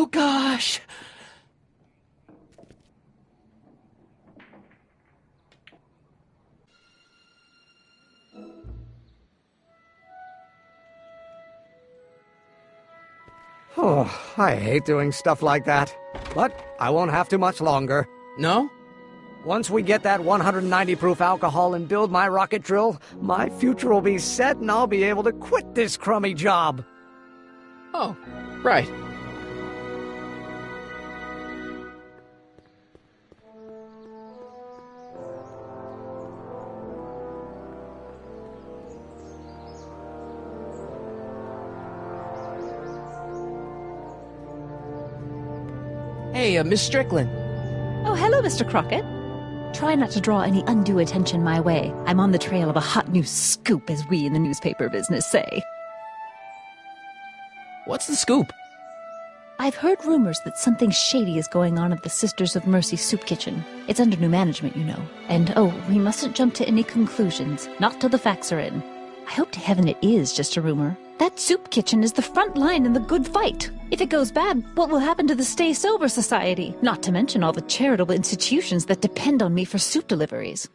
Oh, I hate doing stuff like that. But I won't have to much longer. No? Once we get that 190-proof alcohol and build my rocket drill, my future will be set and I'll be able to quit this crummy job. Oh, right. Hey, Miss Strickland. Oh, hello, Mr. Crockett. Try not to draw any undue attention my way. I'm on the trail of a hot new scoop, as we in the newspaper business say. What's the scoop? I've heard rumors that something shady is going on at the Sisters of Mercy Soup Kitchen. It's under new management, you know. And, we mustn't jump to any conclusions, not till the facts are in. I hope to heaven it is just a rumor. That soup kitchen is the front line in the good fight. If it goes bad, what will happen to the Stay Sober Society? Not to mention all the charitable institutions that depend on me for soup deliveries.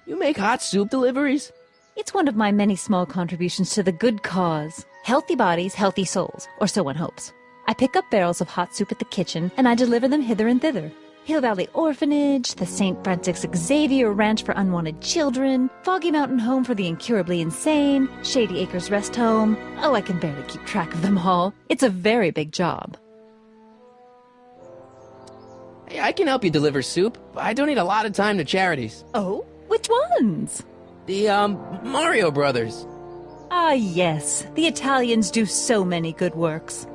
You make hot soup deliveries? It's one of my many small contributions to the good cause. Healthy bodies, healthy souls, or so one hopes. I pick up barrels of hot soup at the kitchen, and I deliver them hither and thither. Hill Valley Orphanage, the St. Francis Xavier Ranch for Unwanted Children, Foggy Mountain Home for the Incurably Insane, Shady Acres Rest Home. Oh, I can barely keep track of them all. It's a very big job. Hey, I can help you deliver soup. I donate a lot of time to charities. Oh? Which ones? The, Mario Brothers. Ah, yes. The Italians do so many good works.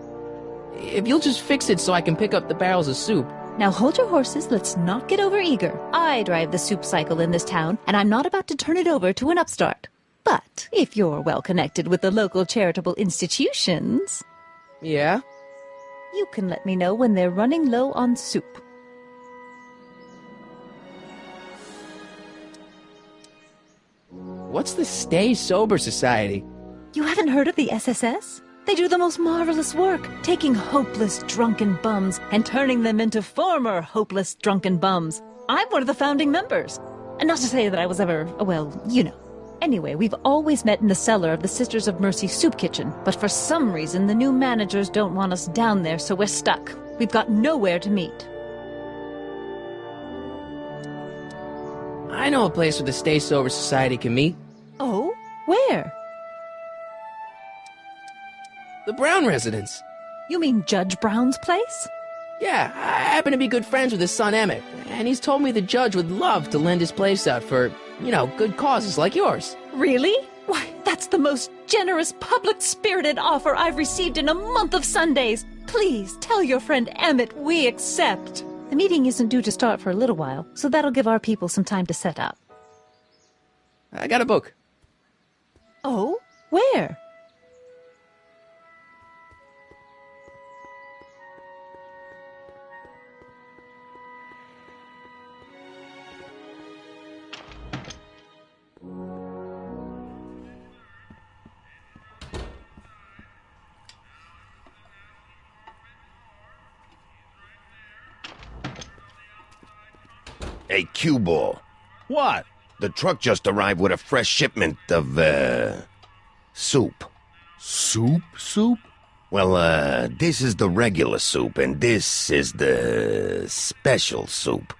If you'll just fix it so I can pick up the barrels of soup. Now hold your horses, let's not get overeager. I drive the soup cycle in this town, and I'm not about to turn it over to an upstart. But if you're well connected with the local charitable institutions... Yeah? You can let me know when they're running low on soup. What's the Stay Sober Society? You haven't heard of the SSS? They do the most marvelous work, taking hopeless drunken bums and turning them into former hopeless drunken bums. I'm one of the founding members. And not to say that I was ever, well, you know. Anyway, we've always met in the cellar of the Sisters of Mercy Soup Kitchen, but for some reason the new managers don't want us down there, so we're stuck. We've got nowhere to meet. I know a place where the Stay Sober Society can meet. Oh? Where? The Brown residence. You mean Judge Brown's place? Yeah, I happen to be good friends with his son Emmett, and he's told me the judge would love to lend his place out for, good causes like yours. Really? Why, that's the most generous, public-spirited offer I've received in a month of Sundays. Please, tell your friend Emmett we accept. The meeting isn't due to start for a little while, so that'll give our people some time to set up. I got a book. Oh? Where? Hey, cue ball. What? The truck just arrived with a fresh shipment of, soup. Soup? Well, this is the regular soup, and this is the special soup.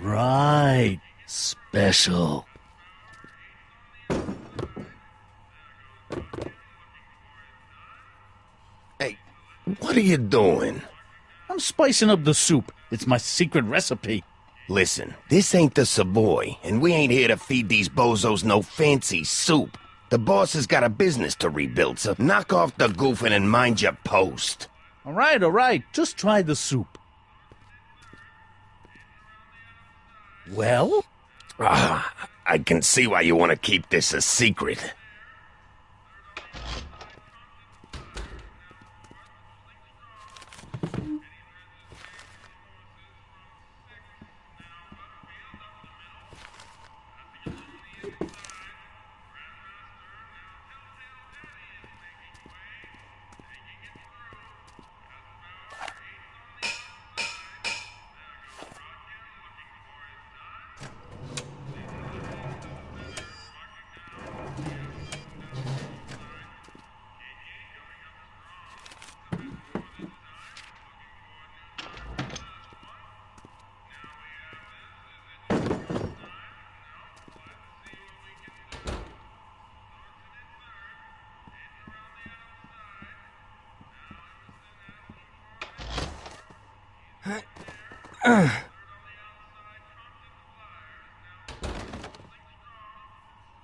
Right. Special. Hey, what are you doing? I'm spicing up the soup. It's my secret recipe. Listen, this ain't the Savoy, and we ain't here to feed these bozos no fancy soup. The boss has got a business to rebuild, so knock off the goofing and mind your post. All right. Just try the soup. Well? I can see why you want to keep this a secret.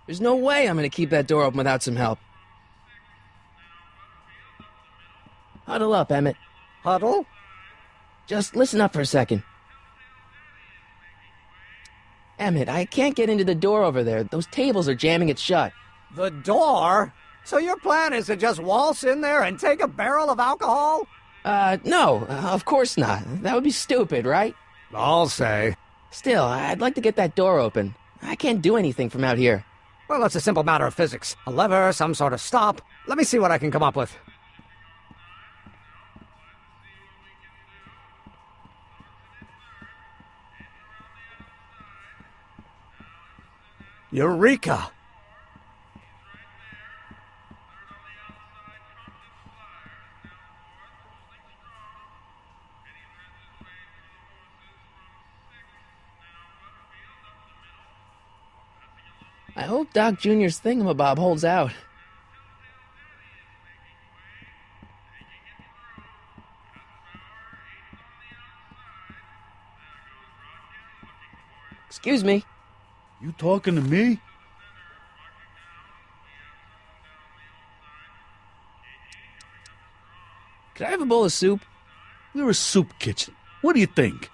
There's no way I'm gonna keep that door open without some help. Huddle up, Emmett. Huddle? Just listen up for a second. Emmett, I can't get into the door over there. Those tables are jamming it shut. The door? So your plan is to just waltz in there and take a barrel of alcohol? No, of course not. That would be stupid, right? I'll say. Still, I'd like to get that door open. I can't do anything from out here. Well, it's a simple matter of physics. A lever, some sort of stop. Let me see what I can come up with. Eureka! I hope Doc Jr.'s thingamabob holds out. Excuse me. You talking to me? Could I have a bowl of soup? We're a soup kitchen. What do you think?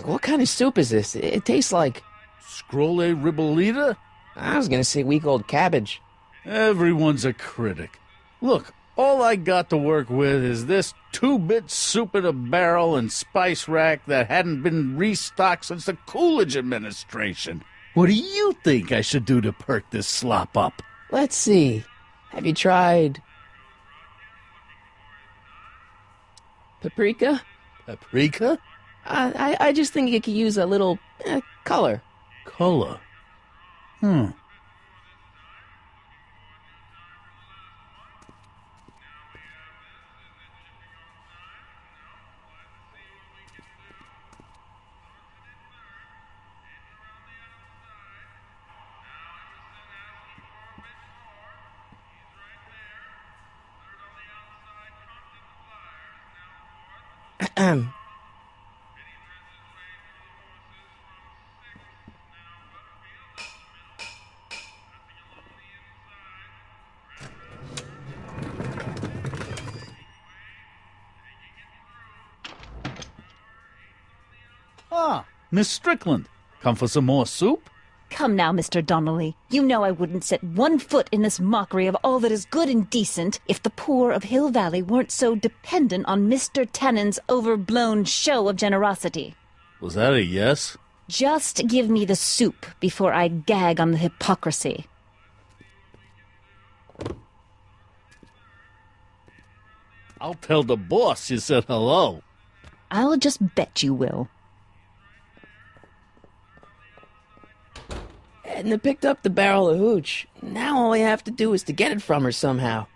What kind of soup is this? It tastes like... Scroll ribolita? I was gonna say week-old cabbage. Everyone's a critic. Look, all I got to work with is this 2-bit soup in a barrel and spice rack that hadn't been restocked since the Coolidge administration. What do you think I should do to perk this slop up? Let's see. Have you tried... paprika? Paprika? I just think it could use a little color. Color? Miss Strickland, come for some more soup? Come now, Mr. Donnelly. You know I wouldn't set one foot in this mockery of all that is good and decent if the poor of Hill Valley weren't so dependent on Mr. Tannen's overblown show of generosity. Was that a yes? Just give me the soup before I gag on the hypocrisy. I'll tell the boss you said hello. I'll just bet you will. Edna picked up the barrel of hooch. Now all I have to do is to get it from her somehow.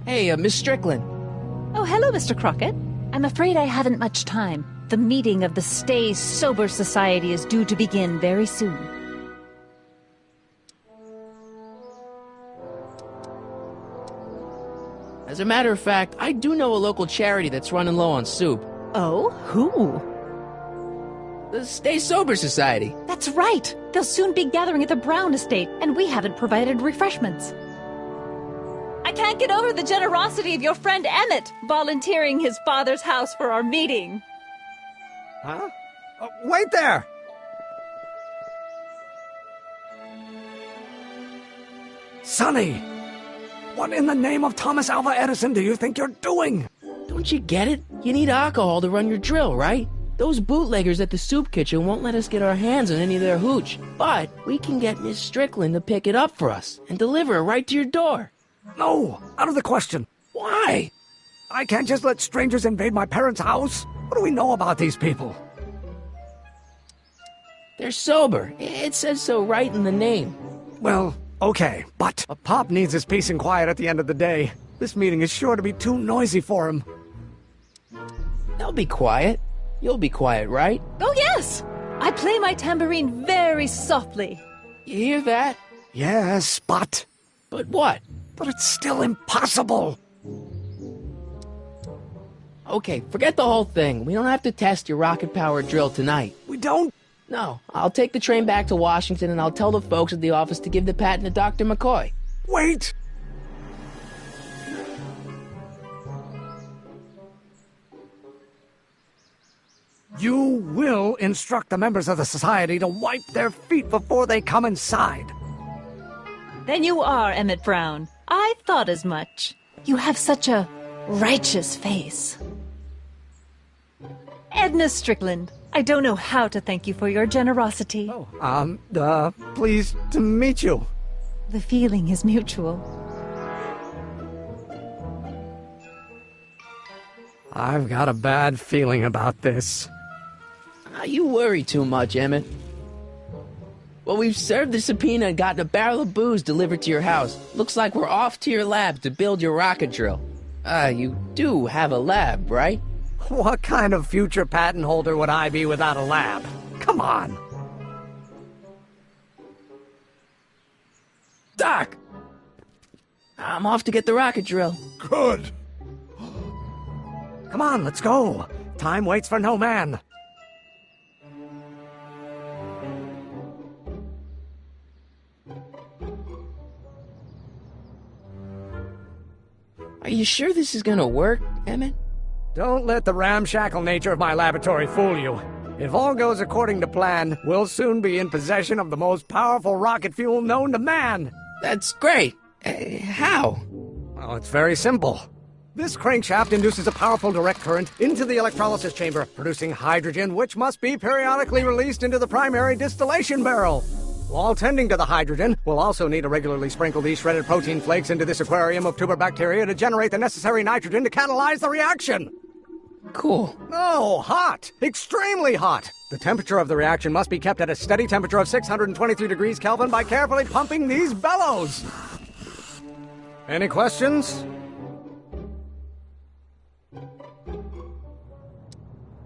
Hey, Miss Strickland. Oh, hello, Mr. Crockett. I'm afraid I haven't much time. The meeting of the Stay Sober Society is due to begin very soon. As a matter of fact, I do know a local charity that's running low on soup. Oh? Who? The Stay Sober Society. That's right. They'll soon be gathering at the Brown Estate, and we haven't provided refreshments. I can't get over the generosity of your friend Emmett volunteering his father's house for our meeting. Huh? Wait there! Sonny! What in the name of Thomas Alva Edison do you think you're doing? Don't you get it? You need alcohol to run your drill, right? Those bootleggers at the soup kitchen won't let us get our hands on any of their hooch. But we can get Miss Strickland to pick it up for us and deliver it right to your door. No, out of the question. Why? I can't just let strangers invade my parents' house. What do we know about these people? They're sober. It says so right in the name. Well, okay, but Pop needs his peace and quiet at the end of the day. This meeting is sure to be too noisy for him. They'll be quiet. You'll be quiet, right? Oh, yes! I play my tambourine very softly. You hear that? Yes, but... But what? But it's still impossible. Okay, forget the whole thing. We don't have to test your rocket-powered drill tonight. We don't? No, I'll take the train back to Washington and I'll tell the folks at the office to give the patent to Dr. McCoy. Wait! You will instruct the members of the society to wipe their feet before they come inside. Then you are Emmett Brown. I thought as much. You have such a righteous face. Edna Strickland, I don't know how to thank you for your generosity. Pleased to meet you. The feeling is mutual. I've got a bad feeling about this. You worry too much, Emmett. Well, we've served the subpoena and gotten a barrel of booze delivered to your house. Looks like we're off to your lab to build your rocket drill. You do have a lab, right? What kind of future patent holder would I be without a lab? Come on! Doc! I'm off to get the rocket drill. Good. Come on, let's go. Time waits for no man. Are you sure this is gonna work, Emmett? Don't let the ramshackle nature of my laboratory fool you. If all goes according to plan, we'll soon be in possession of the most powerful rocket fuel known to man. That's great. How? Oh, it's very simple. This crankshaft induces a powerful direct current into the electrolysis chamber, producing hydrogen, which must be periodically released into the primary distillation barrel. While tending to the hydrogen, we'll also need to regularly sprinkle these shredded protein flakes into this aquarium of tuber bacteria to generate the necessary nitrogen to catalyze the reaction. Cool. Oh, hot! Extremely hot! The temperature of the reaction must be kept at a steady temperature of 623 degrees Kelvin by carefully pumping these bellows. Any questions?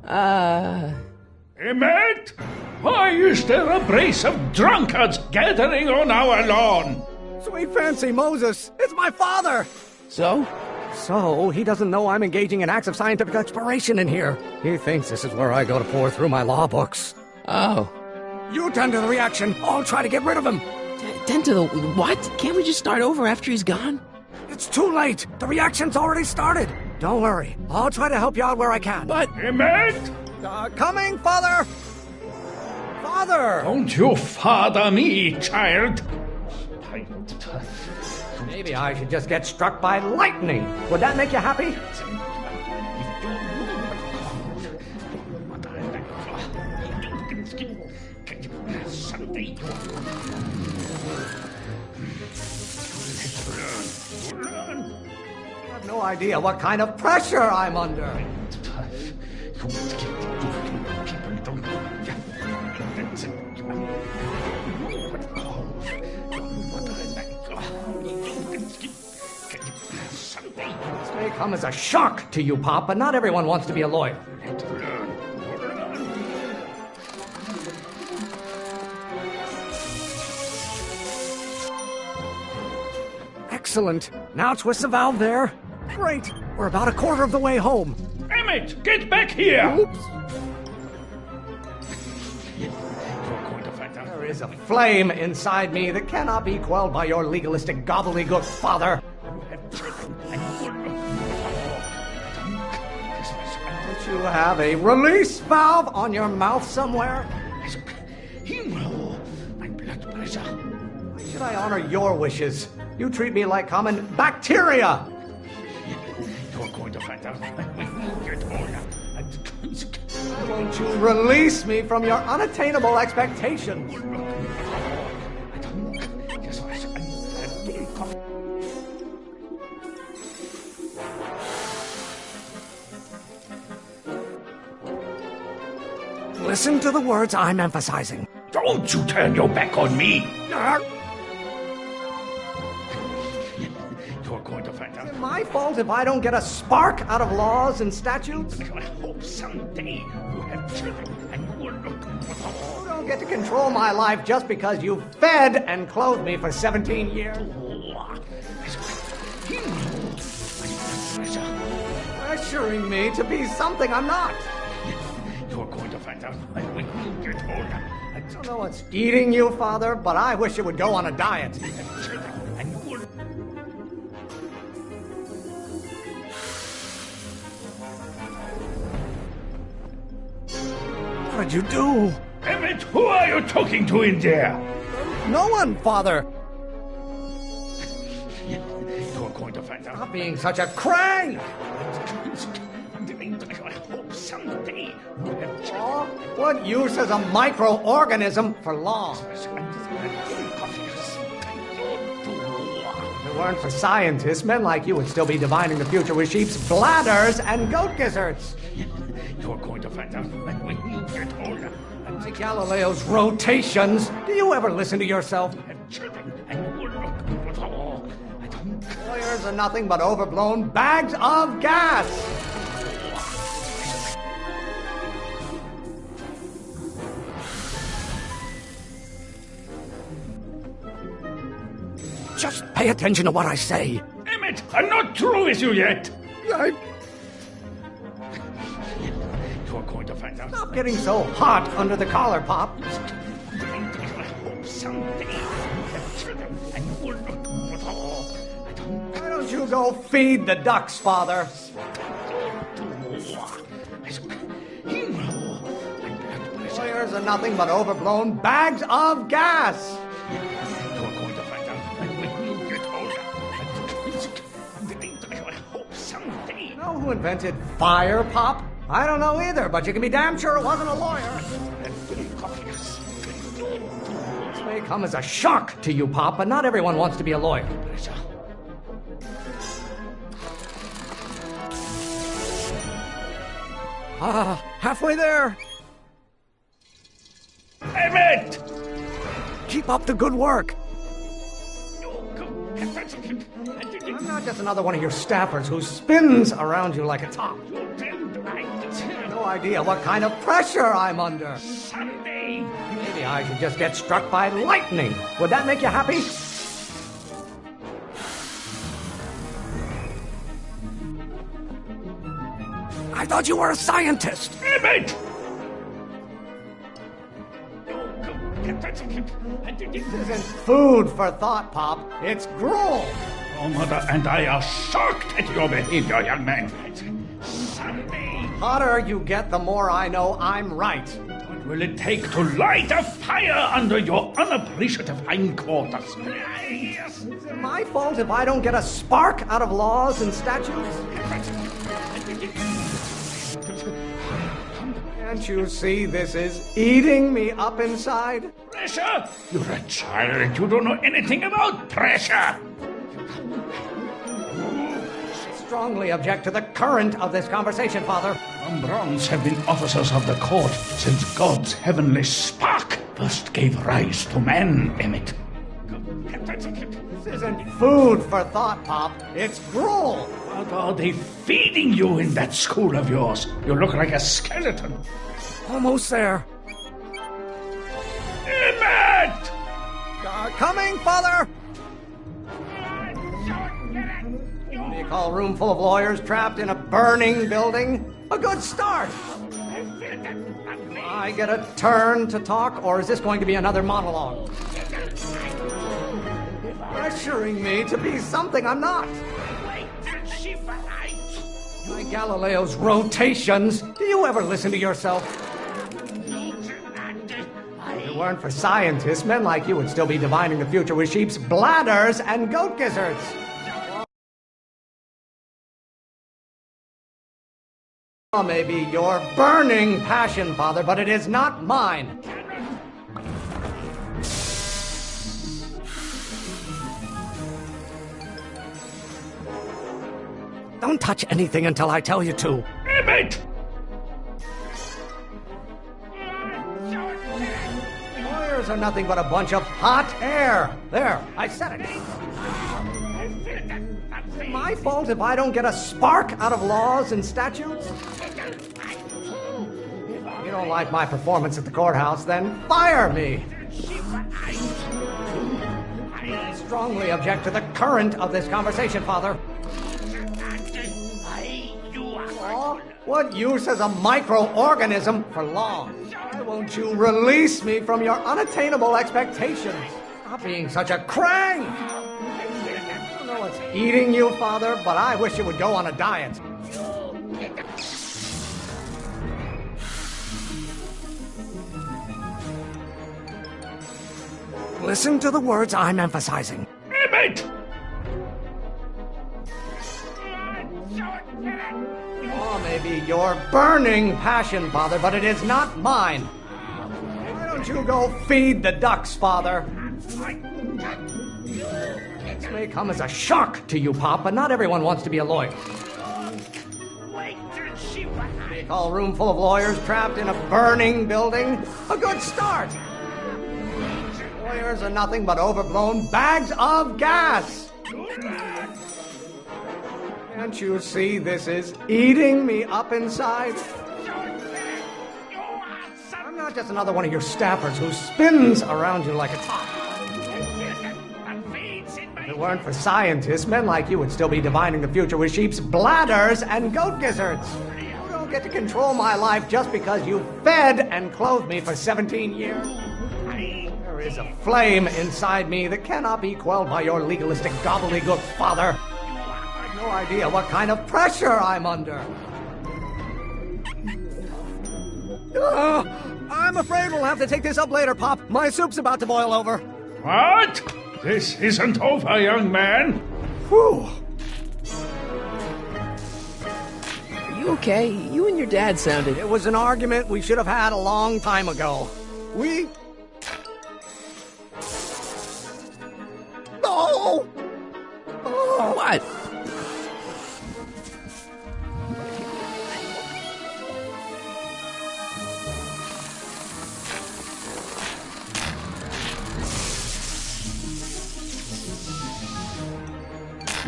Emmett? Why is there a brace of drunkards gathering on our lawn? Sweet fancy Moses, it's my father! So? So, he doesn't know I'm engaging in acts of scientific exploration in here. He thinks this is where I go to pour through my law books. Oh. You tend to the reaction. I'll try to get rid of him. Tend to the what? Can't we just start over after he's gone? It's too late. The reaction's already started. Don't worry. I'll try to help you out where I can. But... Emmett! Coming, Father! Father! Don't you father me, child! Maybe I should just get struck by lightning. Would that make you happy? I have no idea what kind of pressure I'm under. This may come as a shock to you, Pop, but not everyone wants to be a lawyer. Excellent. Now twist the valve there. Great. We're about a quarter of the way home. Emmett, get back here! Oops. There is a flame inside me that cannot be quelled by your legalistic gobbledygook, Father. Don't you have a release valve on your mouth somewhere? Why should I honor your wishes? You treat me like common bacteria. You're going to find out when you get older. Why won't you release me from your unattainable expectations? Listen to the words I'm emphasizing. Don't you turn your back on me! You're going to find out. Is it my fault if I don't get a spark out of laws and statutes? I hope someday you have children and you will look. You don't get to control my life just because you fed and clothed me for 17 years. Pressuring me to be something I'm not. You're going to find out when you get older. I don't know what's eating you, Father, but I wish you would go on a diet. What did you do? Emmett, who are you talking to in there? No one, Father. You're going to find out. Stop being such a crank. I hope someday you have children. Oh, what use is a microorganism for law? If it weren't for scientists, men like you would still be divining the future with sheep's bladders and goat gizzards. You're going to find out when you get older. Like Galileo's rotations. Do you ever listen to yourself? Children and you will look. Lawyers are nothing but overblown bags of gas. Just pay attention to what I say. Emmett, I'm not through with you yet. You're going to find out. Stop getting so hot under the collar, Pop. I hope someday you have children and you will look. Why don't you go feed the ducks, Father? Lawyers are nothing but overblown bags of gas. You're going to find out when you get older. I hope someday. You know who invented fire, Pop? I don't know either, but you can be damn sure it wasn't a lawyer. This may come as a shock to you, Pop, but not everyone wants to be a lawyer. Halfway there. Emmett! Keep up the good work. I'm not just another one of your staffers who spins around you like a top. No idea what kind of pressure I'm under. Someday. Maybe I should just get struck by lightning. Would that make you happy? I thought you were a scientist. Emmett! This isn't food for thought, Pop. It's gruel. Your mother and I are shocked at your behavior, young man. Someday, The hotter you get, the more I know I'm right. what will it take to light a fire under your unappreciative hindquarters? Is it my fault if I don't get a spark out of laws and statutes? Can't you see this is eating me up inside? Pressure? You're a child. You don't know anything about pressure. Strongly object to the current of this conversation, Father. Umbrons have been officers of the court since God's heavenly spark first gave rise to man, Emmett. This isn't food for thought, Pop. It's gruel. What are they feeding you in that school of yours? You look like a skeleton. Almost there. Emmett! Coming, Father! You call a room full of lawyers trapped in a burning building? A good start! I get a turn to talk, or is this going to be another monologue? Pressuring me to be something I'm not. My Galileo's rotations. Do you ever listen to yourself? If it weren't for scientists, men like you would still be divining the future with sheep's bladders and goat gizzards. Maybe your burning passion, Father, but it is not mine. Don't touch anything until I tell you to. Emmett! Lawyers are nothing but a bunch of hot air. There, I said it. Is it my fault if I don't get a spark out of laws and statutes? If you don't like my performance at the courthouse, then fire me. I strongly object to the current of this conversation, Father. What use has a microorganism for law? Why won't you release me from your unattainable expectations? Stop being such a crang! I don't know what's eating you, Father, but I wish you would go on a diet. Listen to the words I'm emphasizing. Emmett! Oh, maybe your burning passion, Father, but it is not mine. Why don't you go feed the ducks, Father? This may come as a shock to you, Pop, but not everyone wants to be a lawyer. They call a room full of lawyers trapped in a burning building a good start. Lawyers are nothing but overblown bags of gas. Can't you see this is eating me up inside? I'm not just another one of your staffers who spins around you like a top. If it weren't for scientists, men like you would still be divining the future with sheep's bladders and goat gizzards. You don't get to control my life just because you fed and clothed me for 17 years. There is a flame inside me that cannot be quelled by your legalistic gobbledygook, Father. No idea what kind of pressure I'm under. I'm afraid we'll have to take this up later, Pop. My soup's about to boil over. What? This isn't over, young man. Whew. Are you okay? You and your dad sounded... It was an argument we should have had a long time ago. Oh! Oh, what?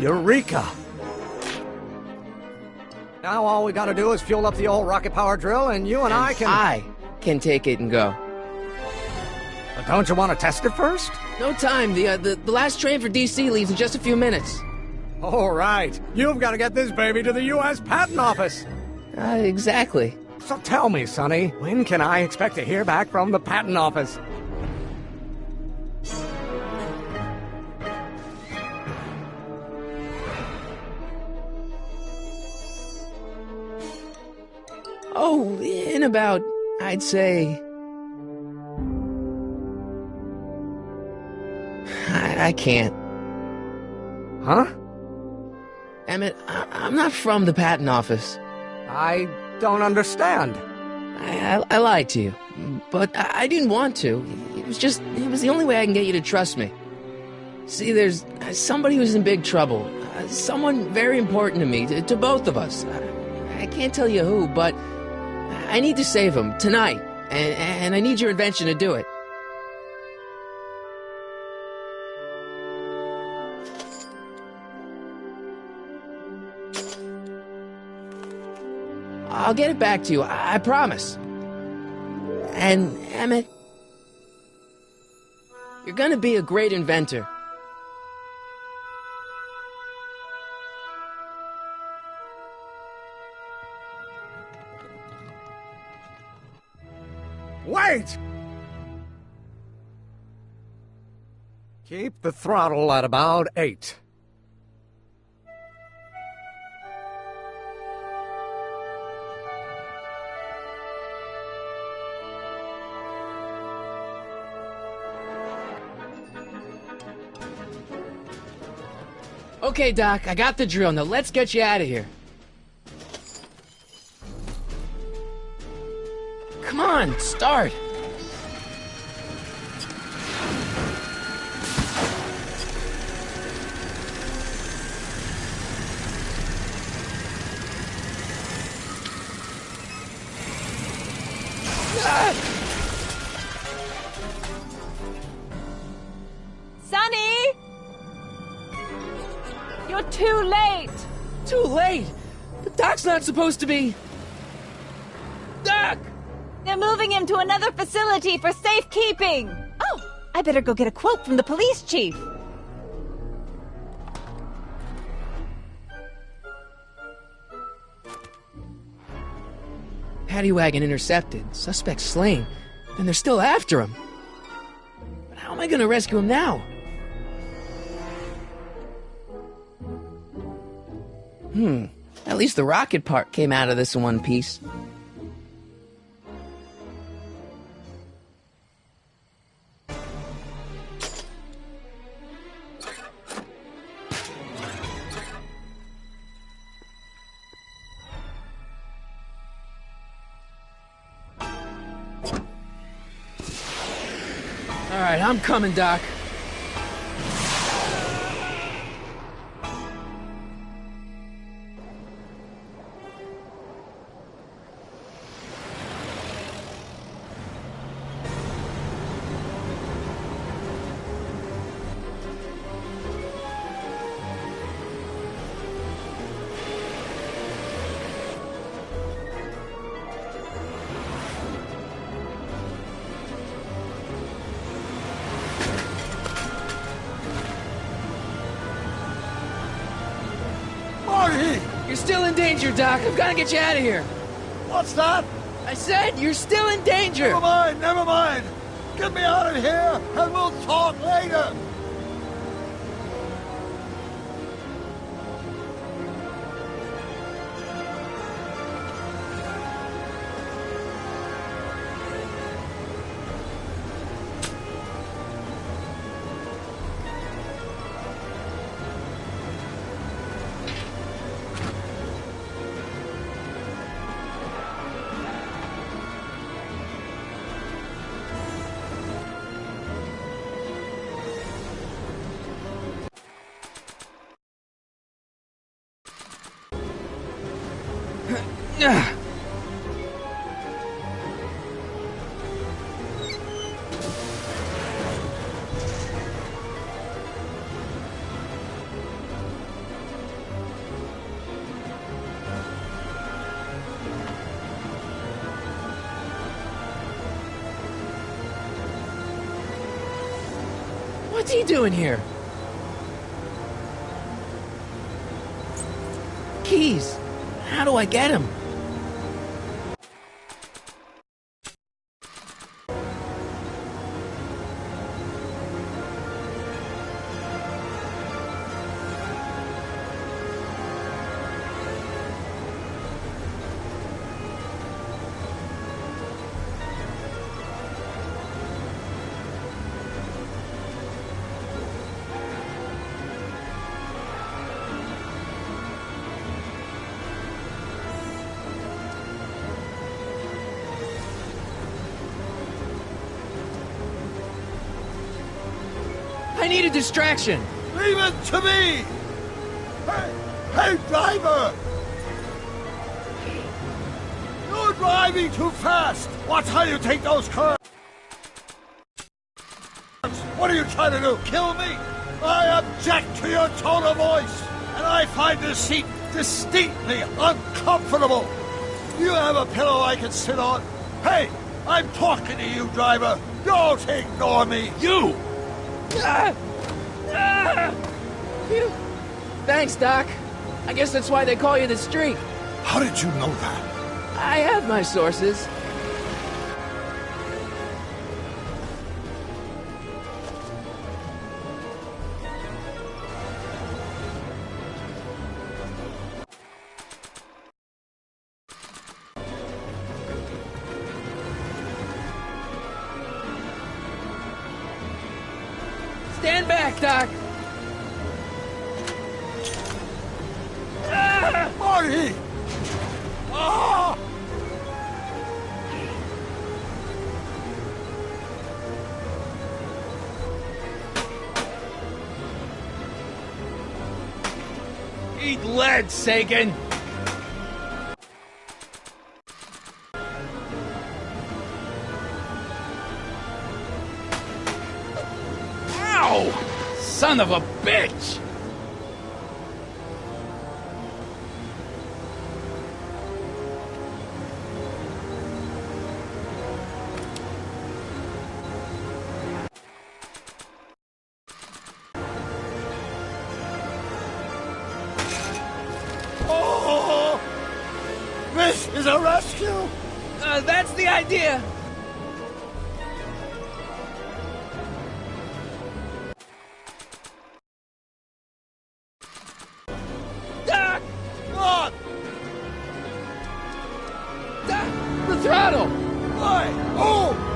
Eureka! Now all we gotta do is fuel up the old rocket power drill and you and I can take it and go. But don't you want to test it first? No time. The last train for DC leaves in just a few minutes. All right. You've got to get this baby to the U.S. Patent Office. Exactly. So tell me, Sonny, when can I expect to hear back from the Patent Office? Oh, in about, I'd say... I can't. Huh? Emmett, I'm not from the patent office. I don't understand. I lied to you, but I didn't want to. It was the only way I can get you to trust me. See, there's somebody who's in big trouble. Someone very important to me, to both of us. I can't tell you who, but I need to save him tonight, and I need your invention to do it. I'll get it back to you, I promise. And, Emmett, you're gonna be a great inventor. Wait! Keep the throttle at about 8. Okay, Doc, I got the drill. Now let's get you out of here. Come on, start. Sonny! You're too late! Too late? The Doc's not supposed to be... Doc! They're moving him to another facility for safekeeping! Oh, I better go get a quote from the police chief. Paddy wagon intercepted. Suspect slain. And they're still after him. But how am I gonna rescue him now? At least the rocket part came out of this in one piece. All right, I'm coming, Doc. You're still in danger, Doc. I've got to get you out of here. What's that? I said you're still in danger. Never mind, never mind. Get me out of here, and we'll talk later. What's he doing here? Keys. How do I get him? I need a distraction. Leave it to me! Hey, driver! You're driving too fast! Watch how you take those curves! What are you trying to do? Kill me? I object to your tone of voice, and I find this seat distinctly uncomfortable. You have a pillow I can sit on? Hey, I'm talking to you, driver. Don't ignore me. You! Phew. Thanks, Doc. I guess that's why they call you the Streak. How did you know that? I have my sources. Stand back, Doc! Marty! Ah! Eat lead, Sagan! Ow! Son of a bitch! Oh! This is a rescue! That's the idea! Doc! What? Doc! The throttle! Why? Oh!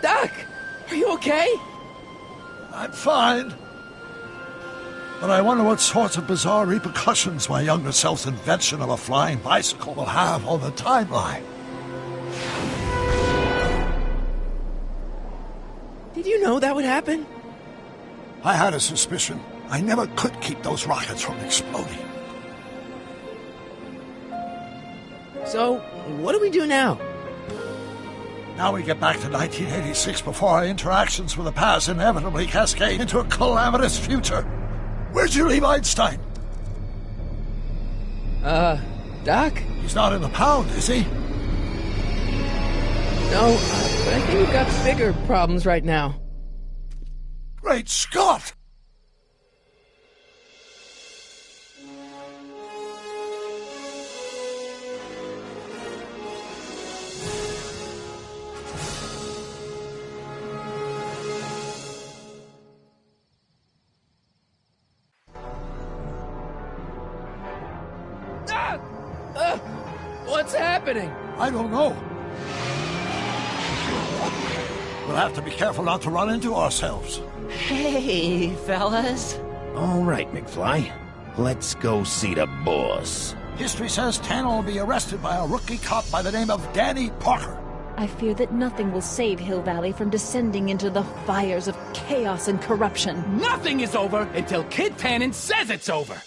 Doc! Are you okay? I'm fine. But I wonder what sorts of bizarre repercussions my younger self's invention of a flying bicycle will have on the timeline. Did you know that would happen? I had a suspicion. I never could keep those rockets from exploding. So, what do we do now? Now we get back to 1986 before our interactions with the past inevitably cascade into a calamitous future. Where'd you leave Einstein? Doc? He's not in the pound, is he? No, but I think we've got bigger problems right now. Great Scott! What's happening? I don't know. We'll have to be careful not to run into ourselves. Hey, fellas. All right, McFly. Let's go see the boss. History says Tanner will be arrested by a rookie cop by the name of Danny Parker. I fear that nothing will save Hill Valley from descending into the fires of chaos and corruption. Nothing is over until Kid Tannen says it's over.